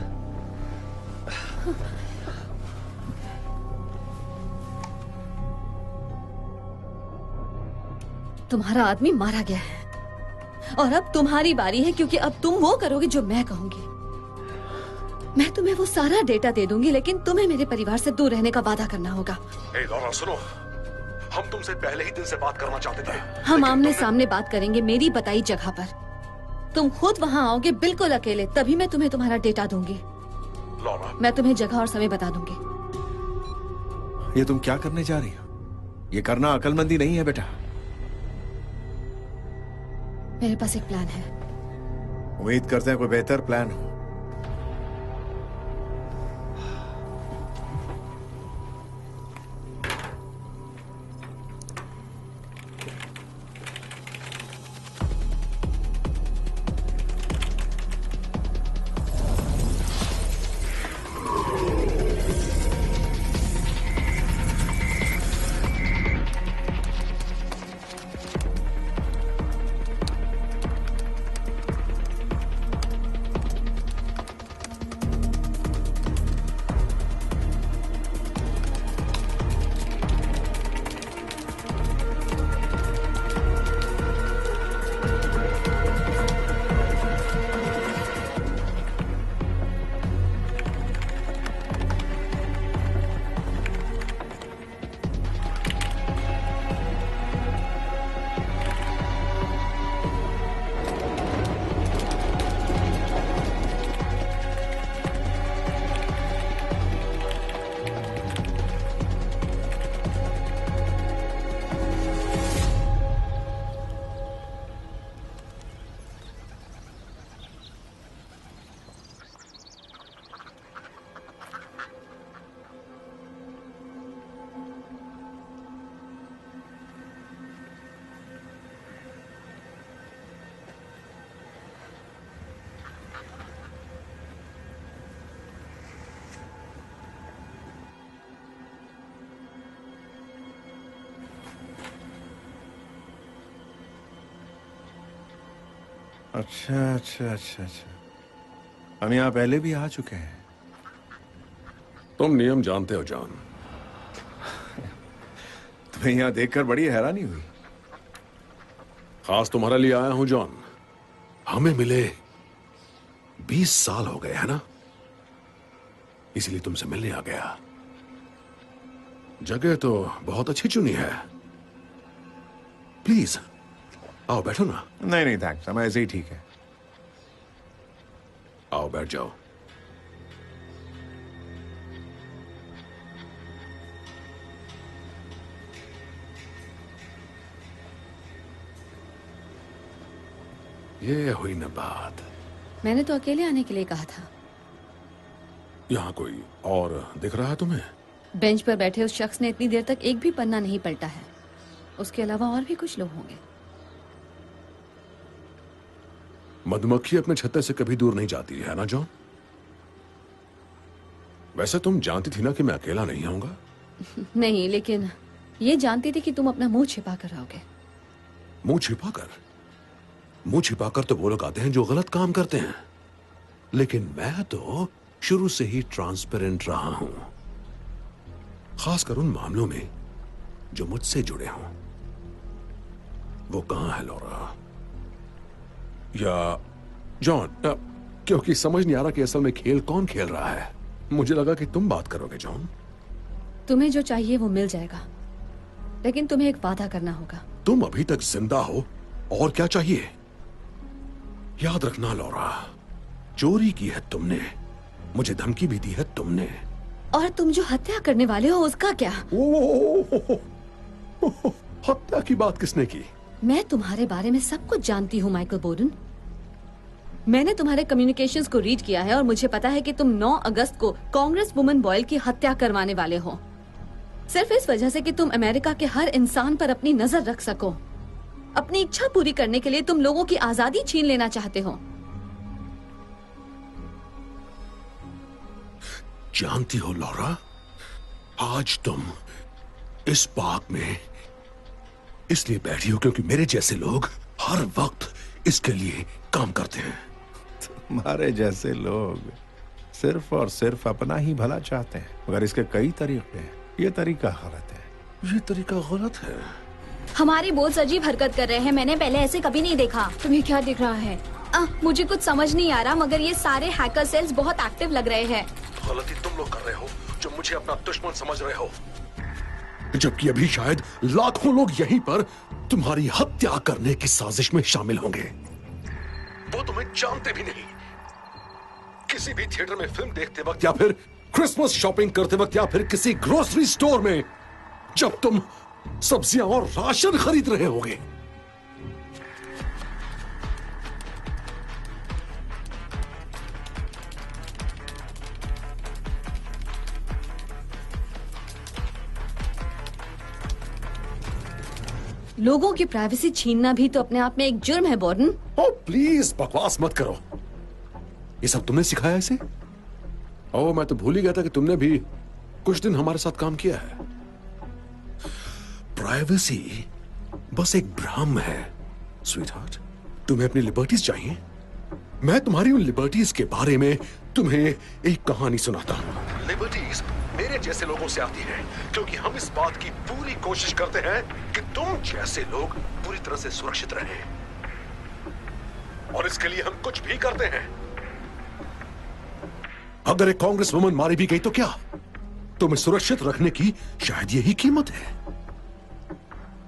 तुम्हारा आदमी मारा गया है और अब तुम्हारी बारी है, क्योंकि अब तुम वो करोगे जो मैं कहूंगी। मैं तुम्हें वो सारा डेटा दे दूंगी, लेकिन तुम्हें मेरे परिवार से दूर रहने का वादा करना होगा। ए लॉरा सुनो, हम तुमसे पहले ही दिन से बात करना चाहते थे। हम आमने सामने बात करेंगे मेरी बताई जगह पर। तुम खुद वहाँ आओगे बिल्कुल अकेले, तभी मैं तुम्हें तुम्हारा डेटा दूंगी। लॉरा, मैं तुम्हें जगह और समय बता दूंगी। ये तुम क्या करने जा रही हो? ये करना अकलमंदी नहीं है बेटा। मेरे पास एक प्लान है। उम्मीद करते हैं कोई बेहतर प्लान हो। अच्छा। हम यहाँ पहले भी आ चुके हैं। तुम नियम जानते हो जॉन। तुम्हें यहाँ देखकर बड़ी हैरानी हुई। खास तुम्हारे लिए आया हूं जॉन। हमें मिले 20 साल हो गए है ना, इसीलिए तुमसे मिलने आ गया। जगह तो बहुत अच्छी चुनी है। प्लीज आओ बैठो ना। नहीं थैंक्स, हम ऐसे ही ठीक है। आओ बैठ जाओ। ये हुई ना बात। मैंने तो अकेले आने के लिए कहा था। यहाँ कोई और दिख रहा है तुम्हें? बेंच पर बैठे उस शख्स ने इतनी देर तक एक भी पन्ना नहीं पलटा है। उसके अलावा और भी कुछ लोग होंगे। मधुमक्खी अपने छत्ते से कभी दूर नहीं जाती है ना जॉन? वैसे तुम जानती थी ना कि मैं अकेला नहीं आऊंगा? नहीं, लेकिन ये जानती थी कि तुम अपना मुंह छिपा कर आओगे। मुंह छिपाकर? मुंह छिपाकर तो वो लोग आते हैं जो गलत काम करते हैं, लेकिन मैं तो शुरू से ही ट्रांसपेरेंट रहा हूं, खासकर उन मामलों में जो मुझसे जुड़े हों। वो कहां है लॉरा? या जॉन? क्योंकि समझ नहीं आ रहा कि असल में खेल कौन खेल रहा है। मुझे लगा कि तुम बात करोगे जॉन। तुम्हें जो चाहिए वो मिल जाएगा, लेकिन तुम्हें एक वादा करना होगा। तुम अभी तक जिंदा हो और क्या चाहिए? याद रखना लॉरा, चोरी की है तुमने, मुझे धमकी भी दी है तुमने। और तुम जो हत्या करने वाले हो उसका क्या? हत्या की बात किसने की? मैं तुम्हारे बारे में सब कुछ जानती हूँ माइकल बोर्डन। मैंने तुम्हारे कम्युनिकेशंस को रीड किया है और मुझे पता है कि तुम 9 अगस्त को कांग्रेस वुमन बॉयल की हत्या करवाने वाले हो। सिर्फ इस वजह से कि तुम अमेरिका के हर इंसान पर अपनी नजर रख सको। अपनी इच्छा पूरी करने के लिए तुम लोगों की आजादी छीन लेना चाहते हो। जानती हो लॉरा, आज तुम इस पार्क में इसलिए बैठी हो क्योंकि मेरे जैसे लोग हर वक्त इसके लिए काम करते हैं। तुम्हारे जैसे लोग सिर्फ और सिर्फ अपना ही भला चाहते हैं, मगर इसके कई तरीके हैं। ये तरीका गलत है। ये तरीका गलत है। हमारे बॉस अजीब हरकत कर रहे हैं, मैंने पहले ऐसे कभी नहीं देखा। तुम्हें क्या दिख रहा है? मुझे कुछ समझ नहीं आ रहा, मगर ये सारे हैकर सेल्स बहुत एक्टिव लग रहे हैं। गलती तुम लोग कर रहे हो जो मुझे अपना दुश्मन समझ रहे हो, जबकि अभी शायद लाखों लोग यहीं पर तुम्हारी हत्या करने की साजिश में शामिल होंगे। वो तुम्हें जानते भी नहीं। किसी भी थिएटर में फिल्म देखते वक्त या फिर क्रिसमस शॉपिंग करते वक्त या फिर किसी ग्रोसरी स्टोर में जब तुम सब्जियां और राशन खरीद रहे होगे, लोगों की प्राइवेसी छीनना भी तो अपने आप में एक जुर्म है बॉर्डन। ओ प्लीज बकवास मत करो। ये सब तुमने सिखाया इसे? ओह, मैं तो भूल ही गया था कि तुमने भी कुछ दिन हमारे साथ काम किया है। प्राइवेसी बस एक भ्रम है स्वीटहार्ट। तुम्हें अपनी लिबर्टीज चाहिए? मैं तुम्हारी उन लिबर्टीज के बारे में तुम्हें एक कहानी सुनाता हूं। लिबर्टीज मेरे जैसे लोगों से आती है क्योंकि हम इस बात की पूरी कोशिश करते हैं कि तुम जैसे लोग पूरी तरह से सुरक्षित रहें, और इसके लिए हम कुछ भी करते हैं। अगर एक कांग्रेस वुमन मारी भी गई तो क्या? तुम्हें सुरक्षित रखने की शायद यही कीमत है।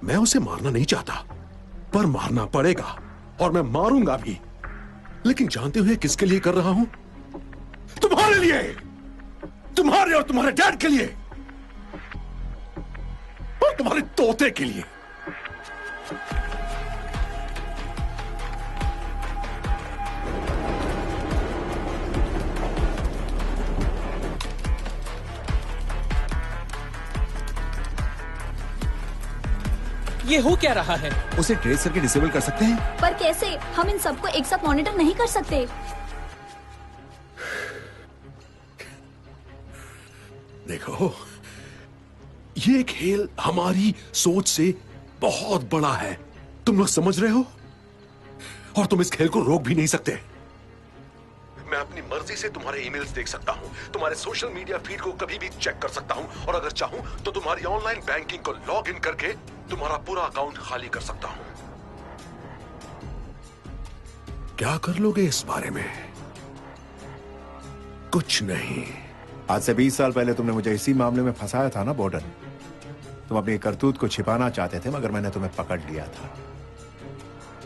मैं उसे मारना नहीं चाहता, पर मारना पड़ेगा और मैं मारूंगा भी। लेकिन जानते हुए किसके लिए कर रहा हूं? तुम्हारे लिए, तुम्हारे और तुम्हारे डैड के लिए, और तुम्हारे तोते के लिए। ये हो क्या रहा है? उसे ट्रेस करके डिसेबल कर सकते हैं? पर कैसे? हम इन सबको एक साथ मॉनिटर नहीं कर सकते। देखो, ये खेल हमारी सोच से बहुत बड़ा है। तुम लोग समझ रहे हो? और तुम इस खेल को रोक भी नहीं सकते। मैं अपनी मर्जी से तुम्हारे ईमेल्स देख सकता हूं, तुम्हारे सोशल मीडिया फीड को कभी भी चेक कर सकता हूं, और अगर चाहूं तो तुम्हारी ऑनलाइन बैंकिंग को लॉग इन करके तुम्हारा पूरा अकाउंट खाली कर सकता हूं। क्या कर लोगे इस बारे में? कुछ नहीं। आज से 20 साल पहले तुमने मुझे इसी मामले में फंसाया था ना बॉर्डन। तुम अपनी करतूत को छिपाना चाहते थे, मगर मैंने तुम्हें पकड़ लिया था।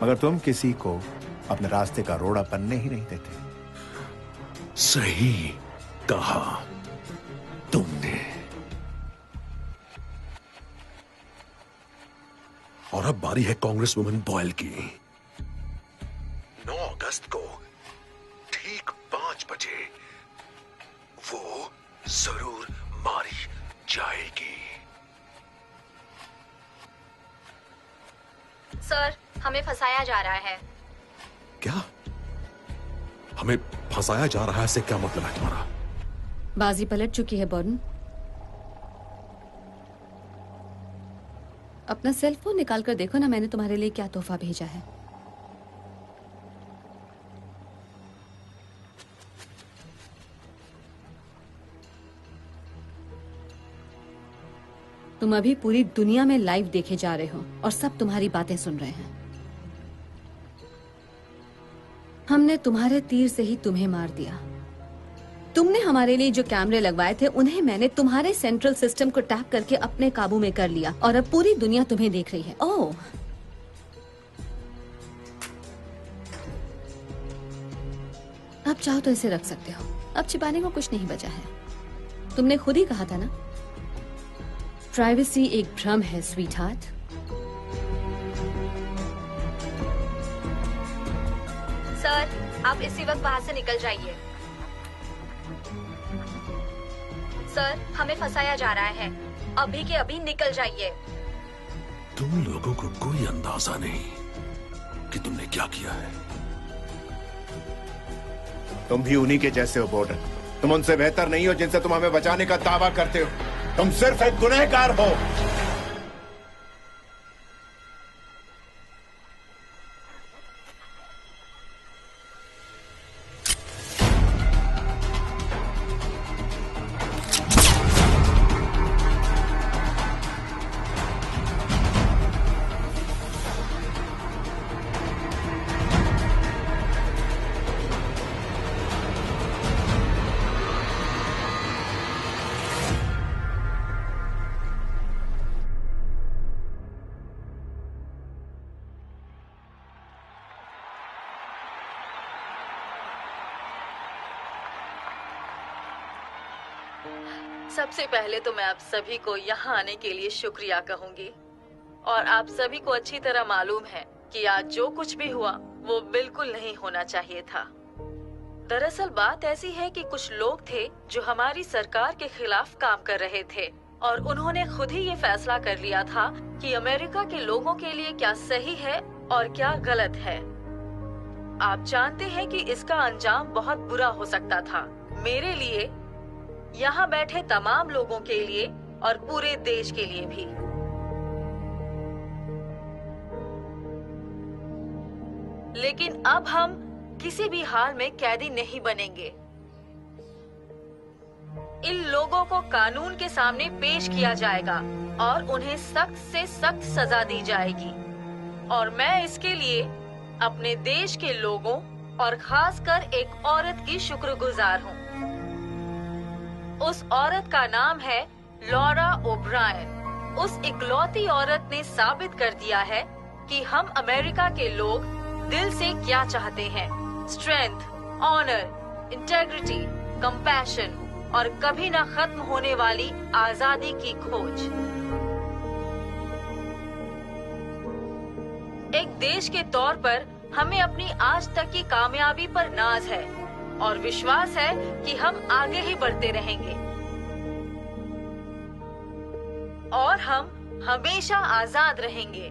मगर तुम किसी को अपने रास्ते का रोड़ा बनने ही नहीं देते। सही कहा तुमने। और अब बारी है कांग्रेस वुमन बॉयल की। 9 अगस्त को ठीक 5 बजे वो जरूर मारी जाएगी। सर, हमें फंसाया जा रहा है। क्या? हमें फंसाया जा रहा है से क्या मतलब है तुम्हारा? बाजी पलट चुकी है बॉर्डन। अपना सेल फोन निकाल कर देखो ना, मैंने तुम्हारे लिए क्या तोहफा भेजा है। तुम अभी पूरी दुनिया में लाइव देखे जा रहे हो और सब तुम्हारी बातें सुन रहे हैं। हमने तुम्हारे तीर से ही तुम्हें मार दिया। तुमने हमारे लिए जो कैमरे लगवाए थे उन्हें मैंने तुम्हारे सेंट्रल सिस्टम को टैप करके अपने काबू में कर लिया, और अब पूरी दुनिया तुम्हें देख रही है। ओह, अब चाहो तो इसे रख सकते हो। अब छिपाने को कुछ नहीं बचा है। तुमने खुद ही कहा था ना, प्राइवेसी एक भ्रम है स्वीटहार्ट। सर, आप इसी वक्त बाहर से निकल जाइए। सर, हमें फंसाया जा रहा है। अभी के अभी निकल जाइए। तुम लोगों को कोई अंदाजा नहीं कि तुमने क्या किया है। तुम भी उन्हीं के जैसे हो बॉर्डर। तुम उनसे बेहतर नहीं हो जिनसे तुम हमें बचाने का दावा करते हो। तुम सिर्फ एक गुनहगार हो। सबसे पहले तो मैं आप सभी को यहाँ आने के लिए शुक्रिया कहूंगी। और आप सभी को अच्छी तरह मालूम है कि आज जो कुछ भी हुआ वो बिल्कुल नहीं होना चाहिए था। दरअसल बात ऐसी है कि कुछ लोग थे जो हमारी सरकार के खिलाफ काम कर रहे थे और उन्होंने खुद ही ये फैसला कर लिया था कि अमेरिका के लोगों के लिए क्या सही है और क्या गलत है। आप जानते हैं कि इसका अंजाम बहुत बुरा हो सकता था, मेरे लिए, यहाँ बैठे तमाम लोगों के लिए और पूरे देश के लिए भी। लेकिन अब हम किसी भी हाल में कैदी नहीं बनेंगे। इन लोगों को कानून के सामने पेश किया जाएगा और उन्हें सख्त से सख्त सजा दी जाएगी। और मैं इसके लिए अपने देश के लोगों और खासकर एक औरत की शुक्रगुजार हूँ। उस औरत का नाम है लॉरा ओब्रायन। उस इकलौती औरत ने साबित कर दिया है कि हम अमेरिका के लोग दिल से क्या चाहते हैं। स्ट्रेंथ, ऑनर, इंटेग्रिटी, कंपैशन और कभी न खत्म होने वाली आजादी की खोज। एक देश के तौर पर हमें अपनी आज तक की कामयाबी पर नाज है और विश्वास है कि हम आगे ही बढ़ते रहेंगे और हम हमेशा आजाद रहेंगे।